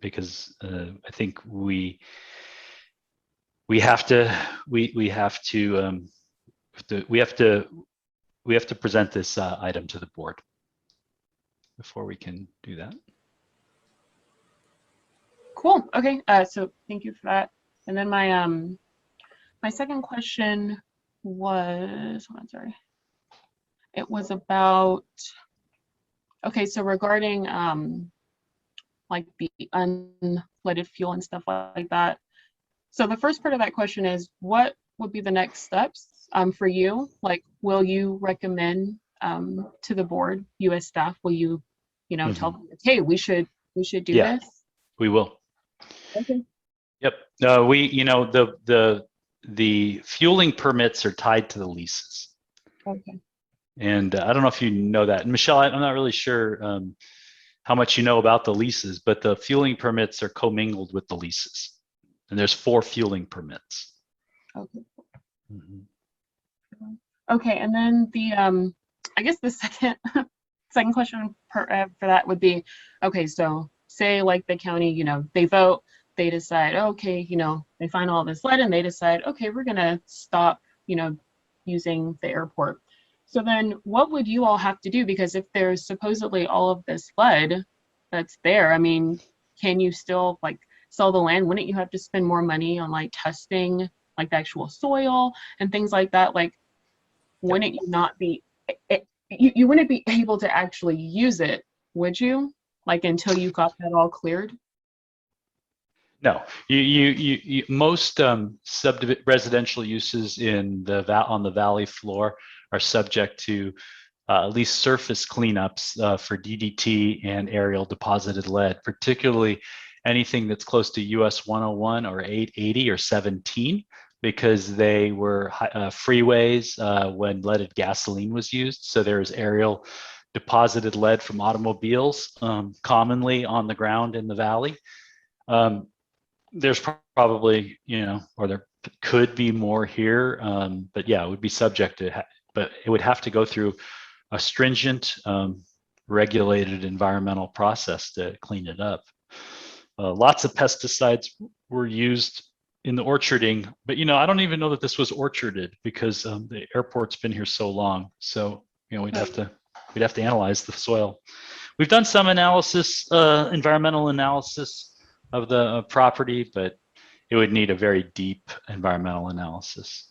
because I think we have to present this item to the board before we can do that. Cool. Okay. So thank you for that. And then my second question was, it was about, okay, so regarding like the unleaded fuel and stuff like that. So the first part of that question is, what would be the next steps for you? Like, will you recommend to the board, U.S. staff, will you, tell them, hey, we should do this? We will. Okay. Yep. The fueling permits are tied to the leases. Okay. And I don't know if you know that. And Michelle, I'm not really sure how much you know about the leases, but the fueling permits are commingled with the leases. And there's 4 fueling permits. Okay. Mm-hmm. Okay, and then the I guess the second question for that would be, okay, so say like the county, they vote, they decide, okay, they find all this lead and they decide, okay, we're gonna stop, using the airport. So then what would you all have to do? Because if there's supposedly all of this lead, that's there. I mean, can you still like sell the land? Wouldn't you have to spend more money on like testing like the actual soil and things like that? Like, wouldn't you not be, you wouldn't be able to actually use it, would you? Like until you got that all cleared? No, most residential uses in on the valley floor are subject to at least surface cleanups for DDT and aerial deposited lead, particularly anything that's close to US 101 or 880 or 17, because they were freeways when leaded gasoline was used. So there's aerial deposited lead from automobiles commonly on the ground in the valley. There's probably, or there could be more here, but yeah, it would be subject to, but it would have to go through a stringent, regulated environmental process to clean it up. Lots of pesticides were used in the orcharding, but I don't even know that this was orcharded because the airport's been here so long. So we'd have to analyze the soil. We've done some analysis, environmental analysis of the property, but it would need a very deep environmental analysis.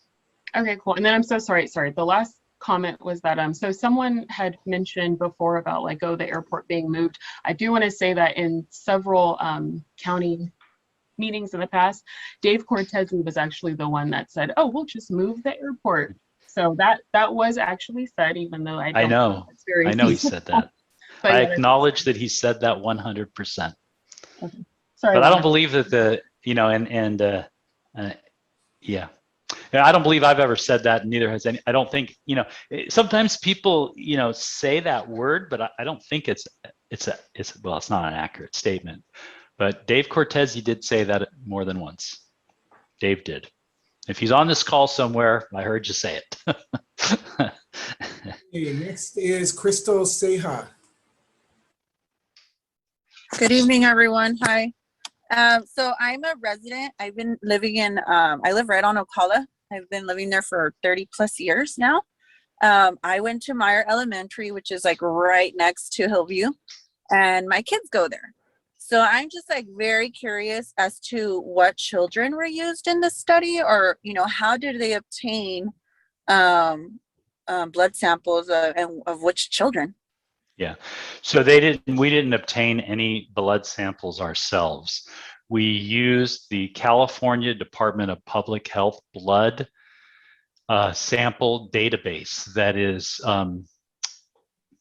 Okay, cool. And then I'm so sorry. The last comment was that so someone had mentioned before about like, oh, the airport being moved. I do want to say that in several county meetings in the past, Dave Cortese was actually the one that said, oh, we'll just move the airport. So that was actually said, even though I know he said that. But I acknowledge that he said that 100%. Okay. Sorry, but I don't believe that I don't believe I've ever said that, and neither has any. I don't think, sometimes people, say that word, but I don't think it's not an accurate statement. But Dave Cortese did say that more than once. Dave did. If he's on this call somewhere, I heard you say it. Okay, next is Crystal Seja. Good evening, everyone. Hi. So I'm a resident. I've been living in, I live right on Ocala. I've been living there for 30 plus years now. I went to Meyer Elementary, which is like right next to Hillview, and my kids go there. So I'm just like very curious as to what children were used in the study, or, how did they obtain blood samples and of which children? Yeah, so we didn't obtain any blood samples ourselves. We used the California Department of Public Health blood sample database that is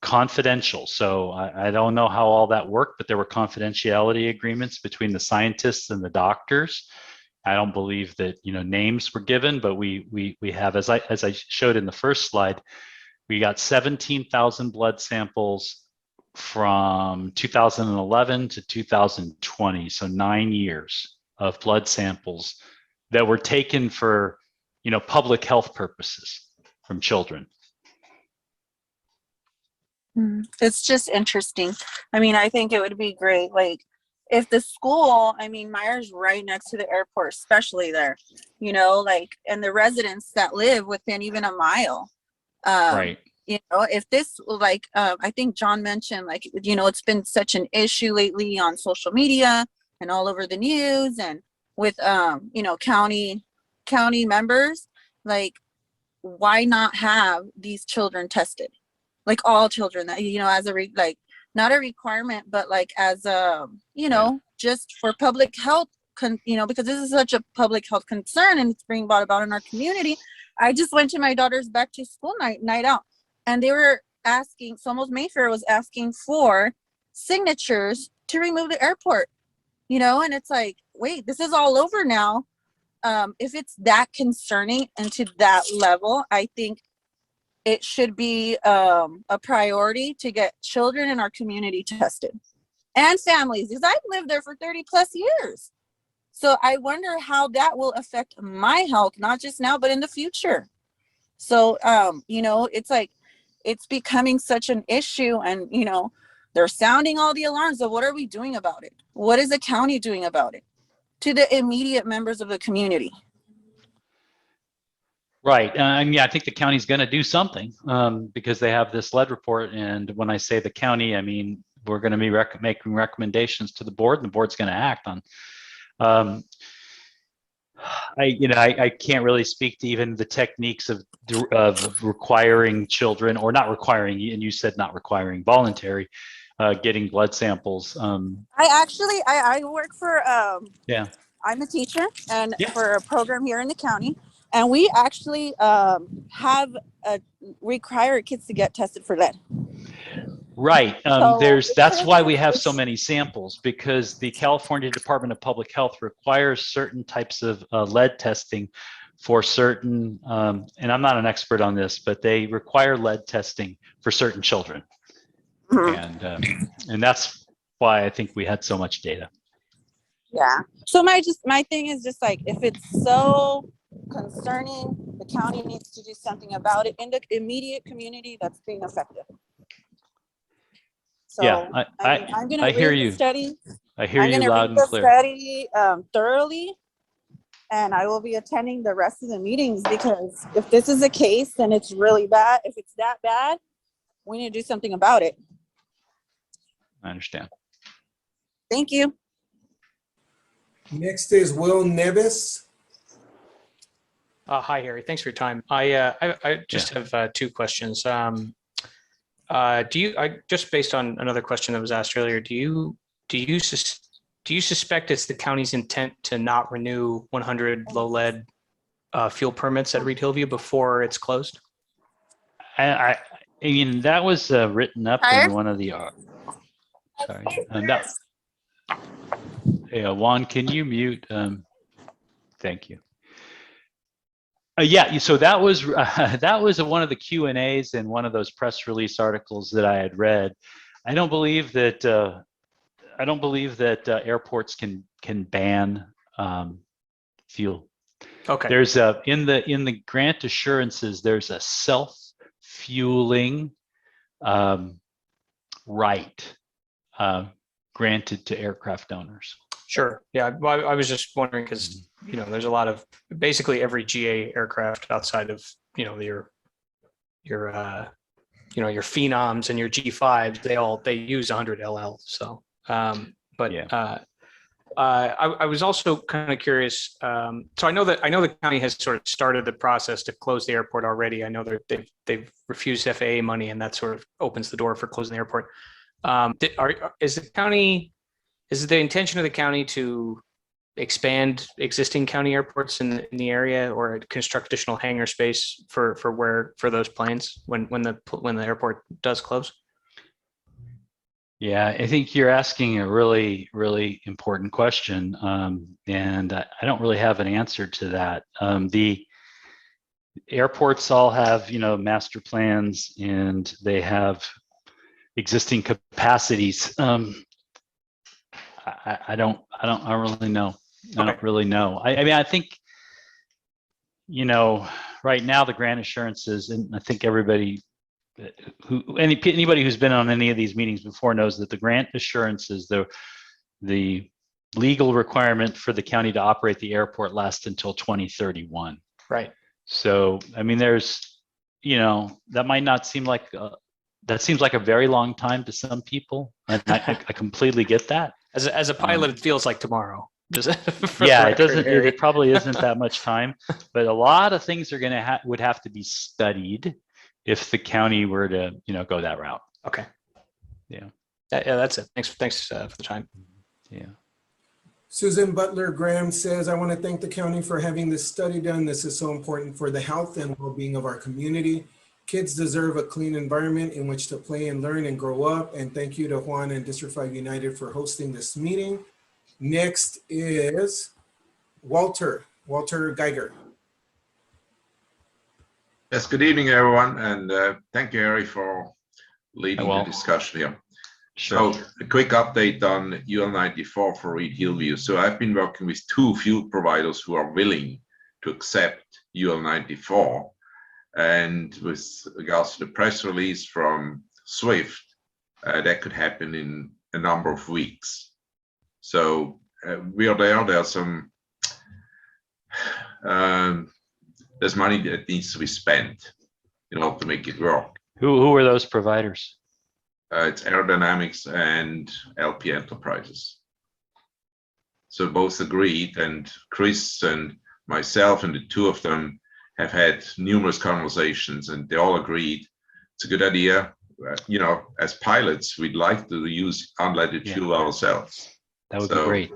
confidential. So I don't know how all that worked, but there were confidentiality agreements between the scientists and the doctors. I don't believe that names were given, but we have, as I showed in the first slide, we got 17,000 blood samples from 2011 to 2020, so 9 years of blood samples that were taken for, public health purposes from children. It's just interesting. I mean, I think it would be great, like, if the school, Meyer's right next to the airport, especially there, and the residents that live within even a mile. Right. If this, I think John mentioned, it's been such an issue lately on social media and all over the news, and with, county members, why not have these children tested? Like all children that, as a, not a requirement, but as a, just for public health, because this is such a public health concern and it's being brought about in our community. I just went to my daughter's back to school night out. And they were asking, Somos Mayfair was asking for signatures to remove the airport, and it's like, wait, this is all over now. If it's that concerning and to that level, I think it should be a priority to get children in our community tested and families, because I've lived there for 30 plus years. So I wonder how that will affect my health, not just now, but in the future. So, it's like, it's becoming such an issue, and they're sounding all the alarms of what are we doing about it? What is the county doing about it to the immediate members of the community? Right. I think the county's going to do something because they have this lead report. And when I say the county, I mean we're going to be making recommendations to the board, and the board's going to act on. I can't really speak to even the techniques of requiring children, or not requiring, and you said not requiring, voluntary, getting blood samples. I work for Yeah. I'm a teacher and Yeah. for a program here in the county, and we actually have require kids to get tested for lead. Right. So That's why we have so many samples, because the California Department of Public Health requires certain types of lead testing for certain, and I'm not an expert on this, but they require lead testing for certain children. And that's why I think we had so much data. Yeah. So my thing is just like, if it's so concerning, the county needs to do something about it in the immediate community that's being affected. So Yeah, I'm going to I hear read you. the study. I hear I'm you going to loud read and the clear. study thoroughly, and I will be attending the rest of the meetings, because if this is a case, then it's really bad. If it's that bad, we need to do something about it. I understand. Thank you. Next is Will Nevis. Hi, Harry. Thanks for your time. I just have two questions. Just based on another question that was asked earlier, do you suspect it's the county's intent to not renew 100 low lead fuel permits at Reid Hillview before it's closed? I mean, that was written up in one of the. Sorry. No. Yeah, Juan, can you mute? Thank you. Yeah, so that was one of the Q&As in one of those press release articles that I had read. I don't believe that airports can ban fuel. Okay. There's in the grant assurances, there's a self-fueling right granted to aircraft owners. Sure. Yeah. Well, I was just wondering because, there's a lot of basically every GA aircraft outside of, your Phenoms and your G5s, they use 100 LL. So, I was also kind of curious. So I know the county has sort of started the process to close the airport already. I know that they've refused FAA money, and that sort of opens the door for closing the airport. Is it the intention of the county to expand existing county airports in the area, or construct additional hangar space for those planes when the airport does close? Yeah, I think you're asking a really, really important question, and I don't really have an answer to that. The airports all have, master plans, and they have existing capacities. I don't really know. I don't really know. I mean, I think, right now the grant assurances, and I think anybody who's been on any of these meetings before knows that the grant assurances, the legal requirement for the county to operate the airport lasts until 2031. Right. So, I mean, there's, that might not seem like, that seems like a very long time to some people. And I completely get that. As a pilot, it feels like tomorrow. Yeah, it probably isn't that much time, but a lot of things are would have to be studied if the county were to, go that route. Okay. Yeah. Yeah, that's it. Thanks for the time. Yeah. Susan Butler Graham says, I want to thank the county for having this study done. This is so important for the health and well-being of our community. Kids deserve a clean environment in which to play and learn and grow up. And thank you to Juan and District 5 United for hosting this meeting. Next is Walter Geiger. Yes, good evening, everyone. And thank you, Harry, for leading the discussion here. Sure. So a quick update on UL 94 for Reid Hillview. So I've been working with 2 fuel providers who are willing to accept UL 94. And with regards to the press release from Swift, that could happen in a number of weeks. So we are there. There's some there's money that needs to be spent in order to make it work. Who are those providers? It's aerodynamics and LP Enterprises. So both agreed, and Chris and myself and the two of them have had numerous conversations, and they all agreed it's a good idea. You know, as pilots, we'd like to use unleaded fuel ourselves. That would be great.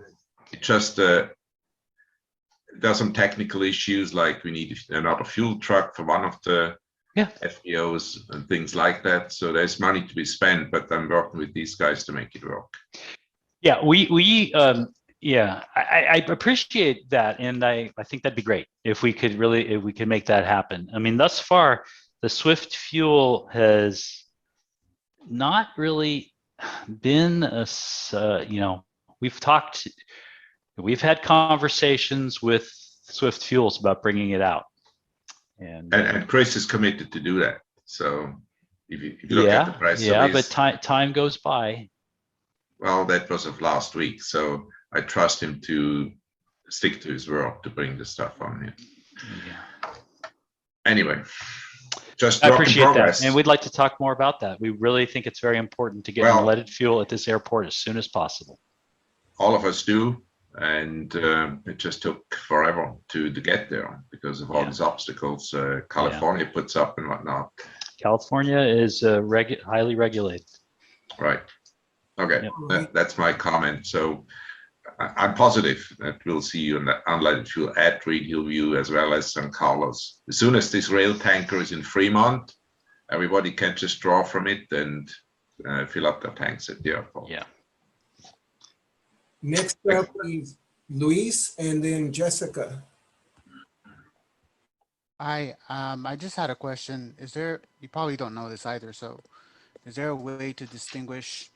It just there's some technical issues, like we need another fuel truck for one of the FBOs and things like that. So there's money to be spent, but I'm working with these guys to make it work. Yeah, I appreciate that, and I think that'd be great if we could make that happen. I mean, thus far, the Swift fuel has not really been we've had conversations with Swift Fuels about bringing it out, and Chris is committed to do that. So if you look at the press release, but time goes by. Well, that was of last week, so I trust him to stick to his word to bring the stuff on here. Yeah. Anyway, just I appreciate that, and we'd like to talk more about that. We really think it's very important to get unleaded fuel at this airport as soon as possible. All of us do, and it just took forever to get there because of all these obstacles California puts up and whatnot. California is highly regulated. Right. Okay, that's my comment. So I'm positive that we'll see you in the unleaded fuel at Reid Hillview as well as San Carlos. As soon as this rail tanker is in Fremont, everybody can just draw from it and fill up their tanks at the airport. Yeah. Next up is Luis and then Jessica. Hi, I just had a question. You probably don't know this either, so is there a way to distinguish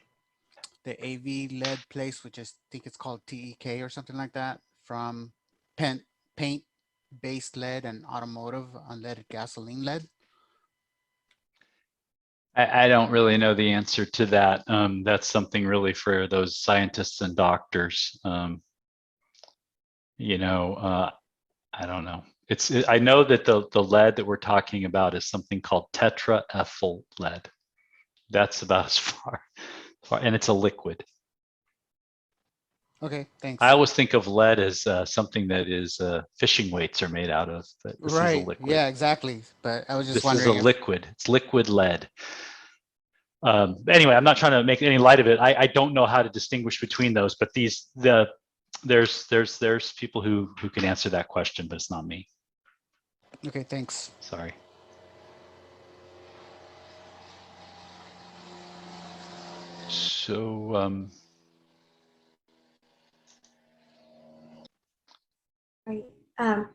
the AV lead place, which I think it's called TEK or something like that, from paint-based lead and automotive unleaded gasoline lead? I don't really know the answer to that. That's something really for those scientists and doctors. I don't know. I know that the lead that we're talking about is something called tetraethyl lead. That's about as far, and it's a liquid. Okay, thanks. I always think of lead as something that is fishing weights are made out of, but this is a liquid. Yeah, exactly. But I was just wondering. This is a liquid. It's liquid lead. Anyway, I'm not trying to make any light of it. I don't know how to distinguish between those, but there's people who can answer that question, but it's not me. Okay, thanks. Sorry. So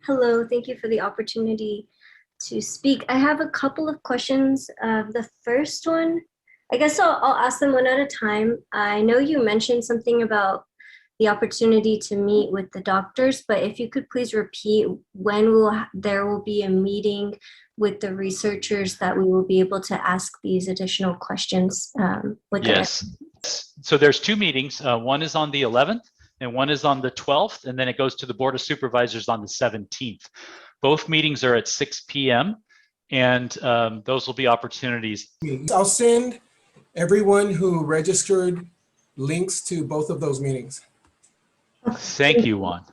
hello, thank you for the opportunity to speak. I have a couple of questions. The first one, I guess I'll ask them one at a time. I know you mentioned something about the opportunity to meet with the doctors, but if you could please repeat when there will be a meeting with the researchers that we will be able to ask these additional questions. Yes. So there's two meetings. One is on the 11th and one is on the 12th, and then it goes to the Board of Supervisors on the 17th. Both meetings are at 6 p.m. and those will be opportunities. I'll send everyone who registered links to both of those meetings. Thank you, Juan.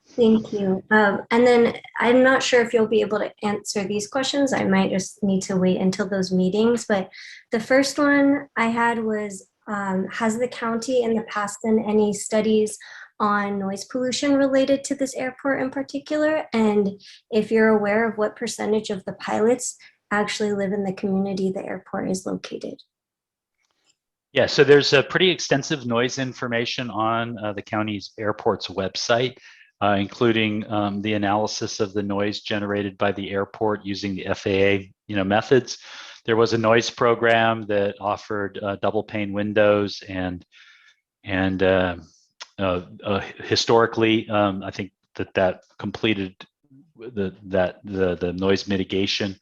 Thank you. And then I'm not sure if you'll be able to answer these questions. I might just need to wait until those meetings. But the first one I had was, has the county in the past done any studies on noise pollution related to this airport in particular? And if you're aware of what percentage of the pilots actually live in the community the airport is located? Yeah, so there's a pretty extensive noise information on the county's airport's website, including the analysis of the noise generated by the airport using the FAA, methods. There was a noise program that offered double pane windows and historically, I think that completed the noise mitigation.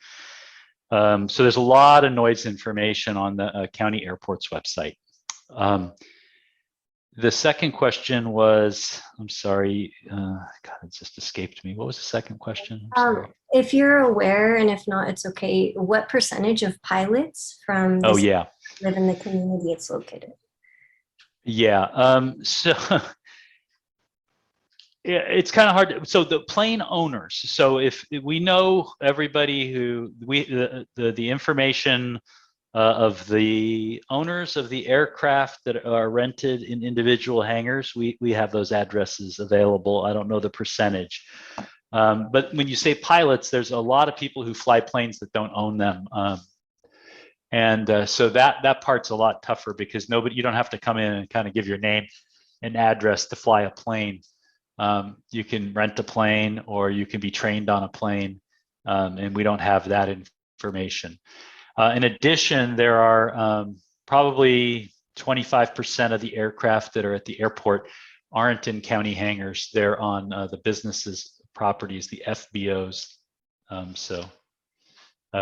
So there's a lot of noise information on the county airport's website. The second question was, I'm sorry, God, it just escaped me. What was the second question? If you're aware, and if not, it's okay, what percentage of pilots from Oh, yeah. live in the community it's located. Yeah. So yeah, it's kind of hard. So the plane owners. So if we know everybody who the information of the owners of the aircraft that are rented in individual hangars, we have those addresses available. I don't know the percentage. But when you say pilots, there's a lot of people who fly planes that don't own them. So that part's a lot tougher because you don't have to come in and kind of give your name and address to fly a plane. You can rent a plane or you can be trained on a plane, and we don't have that information. In addition, there are probably 25% of the aircraft that are at the airport aren't in county hangars. They're on the businesses' properties, the FBOs.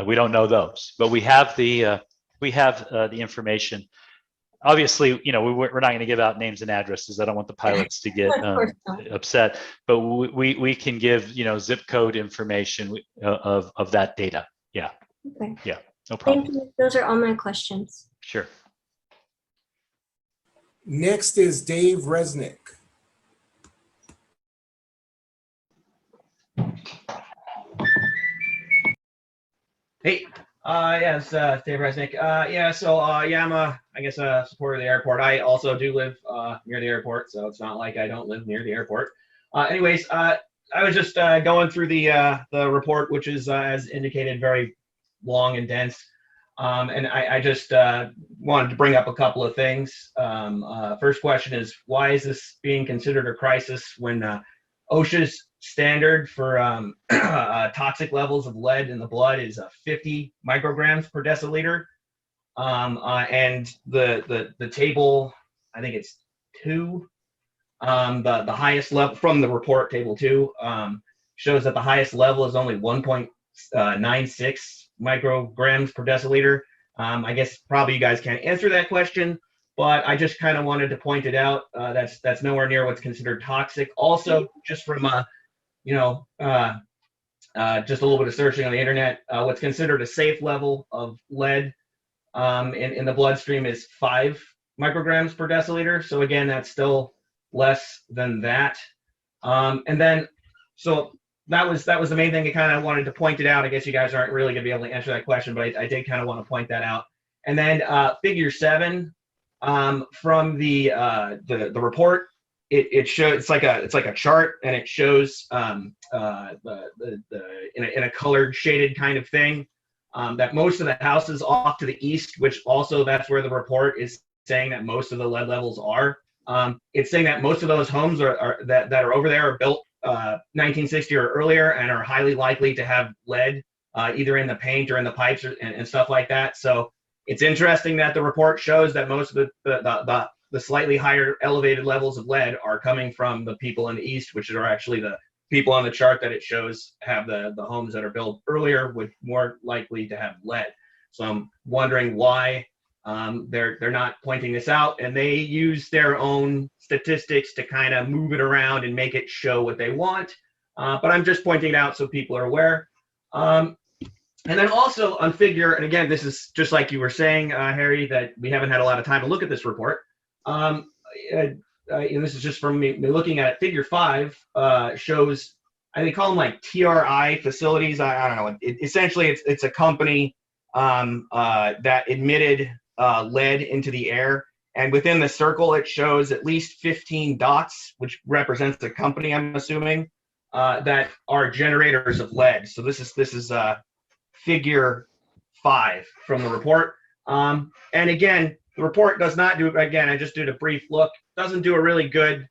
We don't know those, but we have the information. Obviously, we're not going to give out names and addresses. I don't want the pilots to get upset, but we can give zip code information of that data. Yeah. Okay. Yeah. No problem. Thank you. Those are all my questions. Sure. Next is Dave Resnick. Hey, yes, Dave Resnick. I'm a supporter of the airport. I also do live near the airport, so it's not like I don't live near the airport. I was just going through the report, which is, as indicated, very long and dense. And I just wanted to bring up a couple of things. First question is, why is this being considered a crisis when OSHA's standard for toxic levels of lead in the blood is 50 micrograms per deciliter? And the table, I think it's 2, the highest level from the report, table 2, shows that the highest level is only 1.96 micrograms per deciliter. I guess probably you guys can't answer that question, but I just kind of wanted to point it out. That's nowhere near what's considered toxic. Also, just from just a little bit of searching on the internet, what's considered a safe level of lead in the bloodstream is 5 micrograms per deciliter. So again, that's still less than that. And then, so that was the main thing I kind of wanted to point it out. I guess you guys aren't really gonna be able to answer that question, but I did kind of want to point that out. And then figure 7 from the report, it shows, it's like a chart, and it shows in a colored shaded kind of thing, that most of the houses off to the east, which also that's where the report is saying that most of the lead levels are. It's saying that most of those homes that are over there are built 1960 or earlier and are highly likely to have lead either in the paint or in the pipes and stuff like that. So it's interesting that the report shows that most of the slightly higher elevated levels of lead are coming from the people in the east, which are actually the people on the chart that it shows have the homes that are built earlier with more likely to have lead. So I'm wondering why they're not pointing this out, and they use their own statistics to kind of move it around and make it show what they want. But I'm just pointing it out so people are aware. And then also on figure, and again, this is just like you were saying, Harry, that we haven't had a lot of time to look at this report. And this is just from me looking at it. Figure 5 shows, they call them like TRI facilities. I don't know. Essentially, it's a company that emitted lead into the air. And within the circle, it shows at least 15 dots, which represents the company, I'm assuming, that are generators of lead. So this is figure 5 from the report. And again, the report does not do, again, I just did a brief look, doesn't do a really good,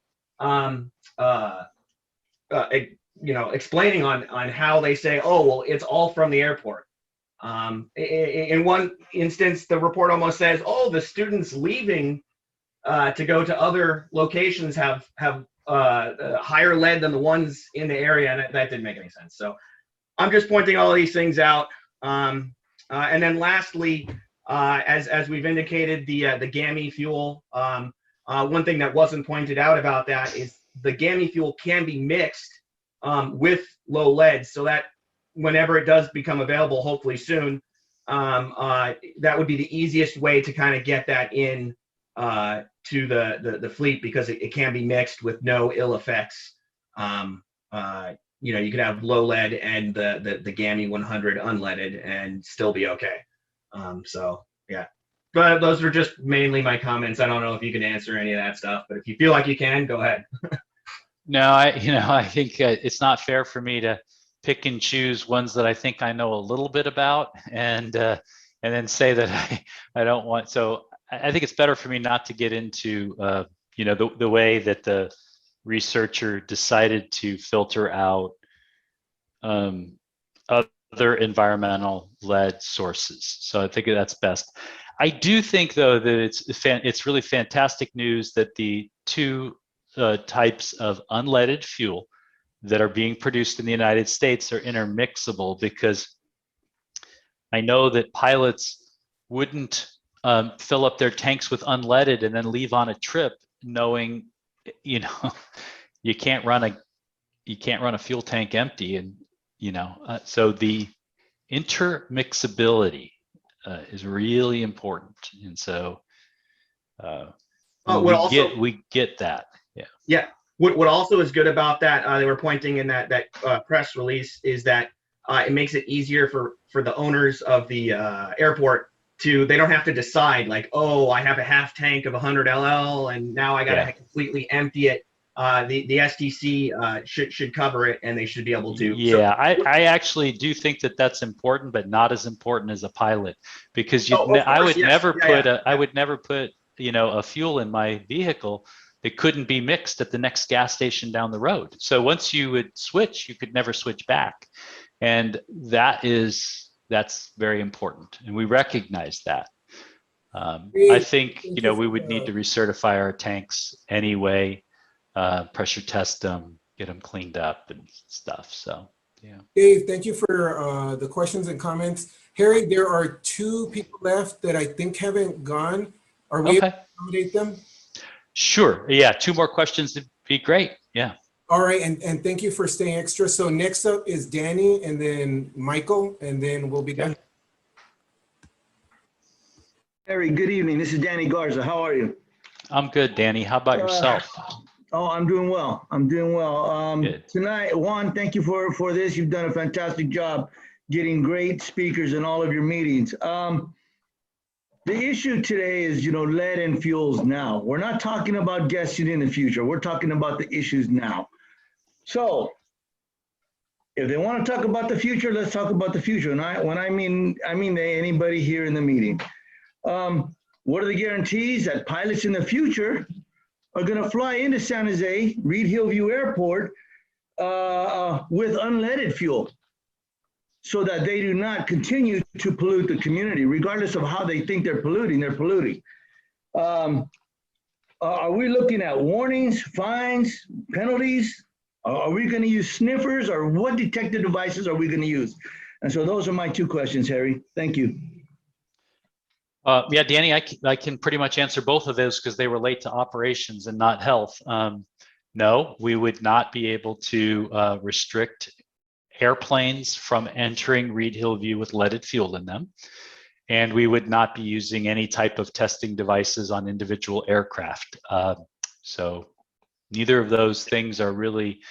explaining on how they say, oh, well, it's all from the airport. In one instance, the report almost says, oh, the students leaving to go to other locations have higher lead than the ones in the area, and that didn't make any sense. So I'm just pointing all of these things out. And then lastly, as we've indicated, the GAMI fuel, one thing that wasn't pointed out about that is the GAMI fuel can be mixed with low lead, so that whenever it does become available, hopefully soon, that would be the easiest way to kind of get that in to the fleet, because it can be mixed with no ill effects. You could have low lead and the GAMI 100 unleaded and still be okay. So yeah, but those were just mainly my comments. I don't know if you can answer any of that stuff, but if you feel like you can, go ahead. No, I think it's not fair for me to pick and choose ones that I think I know a little bit about, and then say that I don't want. So I think it's better for me not to get into the way that the researcher decided to filter out other environmental lead sources. So I think that's best. I do think, though, that it's really fantastic news that the two types of unleaded fuel that are being produced in the United States are intermixable, because I know that pilots wouldn't fill up their tanks with unleaded and then leave on a trip knowing, you can't run a fuel tank empty, and so the intermixability is really important, and so we get that. Yeah. What also is good about that, they were pointing in that press release, is that it makes it easier for the owners of the airport they don't have to decide like, oh, I have a half tank of 100 LL and now I got to completely empty it. The STC should cover it, and they should be able to. Yeah, I actually do think that that's important, but not as important as a pilot, because I would never put a fuel in my vehicle that couldn't be mixed at the next gas station down the road. So once you would switch, you could never switch back, and that's very important, and we recognize that. I think we would need to recertify our tanks anyway. Pressure test them, get them cleaned up and stuff. So, yeah. Dave, thank you for the questions and comments. Harry, there are two people left that I think haven't gone. Are we able to accommodate them? Sure. Yeah, two more questions would be great. Yeah. All right, and thank you for staying extra. So next up is Danny, and then Michael, and then we'll be done. Harry, good evening. This is Danny Garza. How are you? I'm good, Danny. How about yourself? I'm doing well. Tonight, Juan, thank you for this. You've done a fantastic job getting great speakers in all of your meetings. The issue today is, lead and fuels now. We're not talking about guessing in the future. We're talking about the issues now. So if they want to talk about the future, let's talk about the future. And when I mean anybody here in the meeting. What are the guarantees that pilots in the future are going to fly into San Jose, Reid Hillview Airport, with unleaded fuel, so that they do not continue to pollute the community, regardless of how they think they're polluting, Are we looking at warnings, fines, penalties? Are we going to use sniffers, or what detective devices are we going to use? And so those are my two questions, Harry. Thank you. Yeah, Danny, I can pretty much answer both of those because they relate to operations and not health. No, we would not be able to restrict airplanes from entering Reid Hillview with leaded fuel in them. And we would not be using any type of testing devices on individual aircraft. So neither of those things are really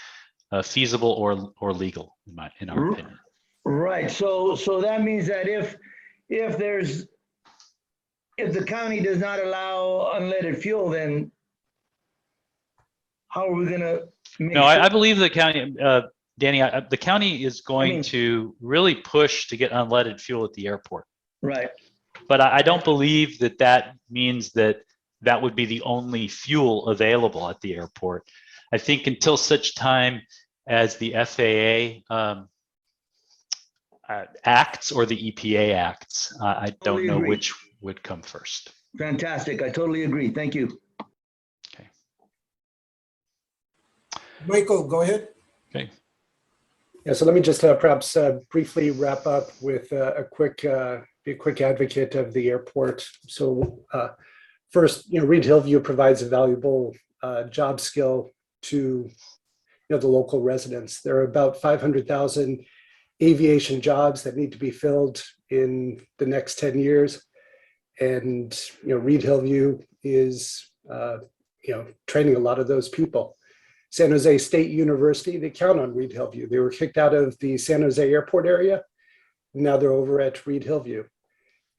feasible or legal in our opinion. Right. So that means that if the county does not allow unleaded fuel, then how are we going to make sure? I believe the county, Danny, the county is going to really push to get unleaded fuel at the airport. Right. But I don't believe that means that would be the only fuel available at the airport. I think until such time as the FAA acts or the EPA acts, I don't know which would come first. Fantastic. I totally agree. Thank you. Okay. Michael, go ahead. Okay. Yeah, so let me just perhaps briefly wrap up with be a quick advocate of the airport. So first, Reid Hillview provides a valuable job skill to the local residents. There are about 500,000 aviation jobs that need to be filled in the next 10 years. And, Reid Hillview is, training a lot of those people. San Jose State University, they count on Reid Hillview. They were kicked out of the San Jose airport area. Now they're over at Reid Hillview.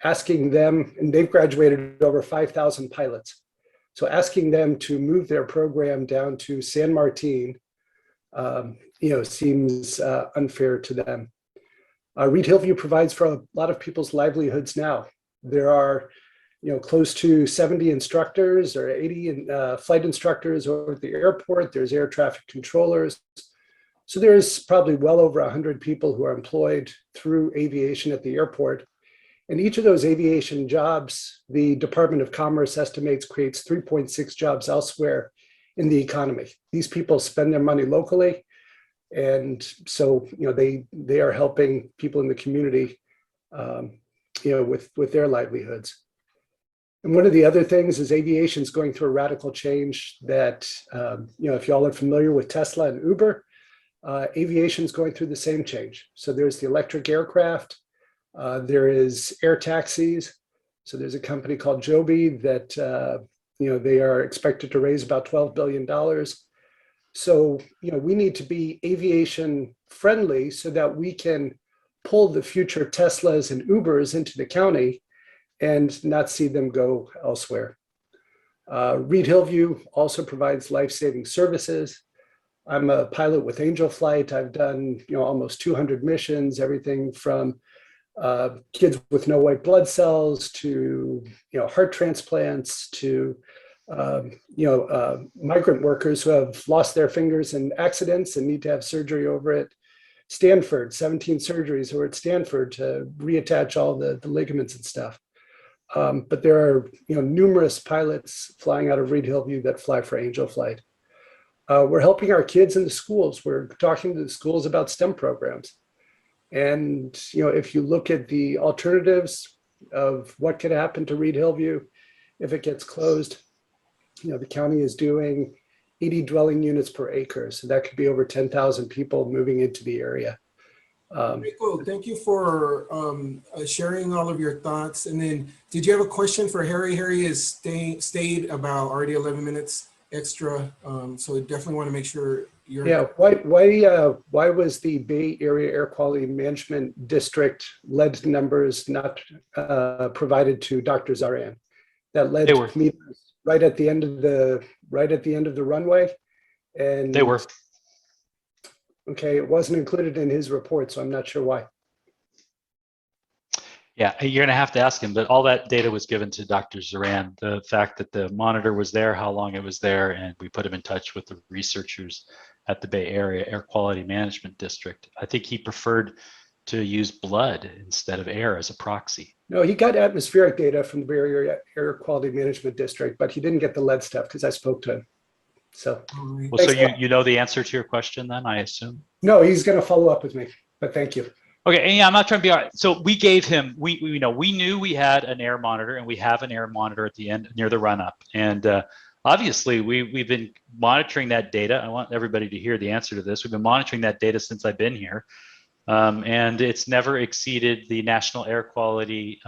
Asking them, and they've graduated over 5,000 pilots. So asking them to move their program down to San Martin, seems unfair to them. Reid Hillview provides for a lot of people's livelihoods now. There are, close to 70 instructors or 80 flight instructors over at the airport. There's air traffic controllers. So there's probably well over 100 people who are employed through aviation at the airport. And each of those aviation jobs, the Department of Commerce estimates creates 3.6 jobs elsewhere in the economy. These people spend their money locally. And so, they are helping people in the community, with their livelihoods. And one of the other things is aviation is going through a radical change that, if y'all are familiar with Tesla and Uber, aviation is going through the same change. So there's the electric aircraft, there is air taxis. So there's a company called Joby that, they are expected to raise about $12 billion. So, we need to be aviation friendly so that we can pull the future Teslas and Ubers into the county and not see them go elsewhere. Reid Hillview also provides life-saving services. I'm a pilot with Angel Flight. I've done, almost 200 missions, everything from kids with no white blood cells to, heart transplants to, migrant workers who have lost their fingers in accidents and need to have surgery over at Stanford, 17 surgeries over at Stanford to reattach all the ligaments and stuff. But there are, numerous pilots flying out of Reid Hillview that fly for Angel Flight. We're helping our kids in the schools. We're talking to the schools about STEM programs. And, if you look at the alternatives of what could happen to Reid Hillview if it gets closed, the county is doing 80 dwelling units per acre. So that could be over 10,000 people moving into the area. Very cool. Thank you for sharing all of your thoughts. And then, did you have a question for Harry? Harry has stayed about already 11 minutes extra. So definitely want to make sure you're. Yeah. Why was the Bay Area Air Quality Management District lead numbers not provided to Dr. Zaran? That led to meters right at the end of the runway, and They were. Okay, it wasn't included in his report, so I'm not sure why. Yeah, you're going to have to ask him, but all that data was given to Dr. Zaran. The fact that the monitor was there, how long it was there, and we put him in touch with the researchers at the Bay Area Air Quality Management District. I think he preferred to use blood instead of air as a proxy. No, he got atmospheric data from the Bay Area Air Quality Management District, but he didn't get the lead stuff because I spoke to him. So, well, so you know the answer to your question then, I assume? No, he's going to follow up with me, but thank you. Okay, and yeah, I'm not trying to be all right. So we gave him, we knew we had an air monitor, and we have an air monitor at the end near the run up. And obviously we've been monitoring that data. I want everybody to hear the answer to this. We've been monitoring that data since I've been here. And it's never exceeded the National Air Quality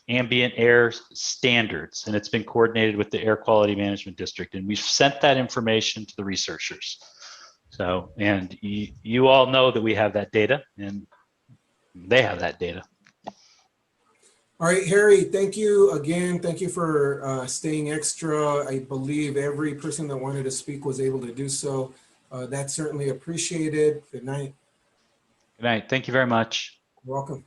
ambient air standards, and it's been coordinated with the Air Quality Management District, and we've sent that information to the researchers. So, and you all know that we have that data, and they have that data. All right, Harry, thank you again. Thank you for staying extra. I believe every person that wanted to speak was able to do so. That's certainly appreciated. Good night. Good night. Thank you very much. You're welcome.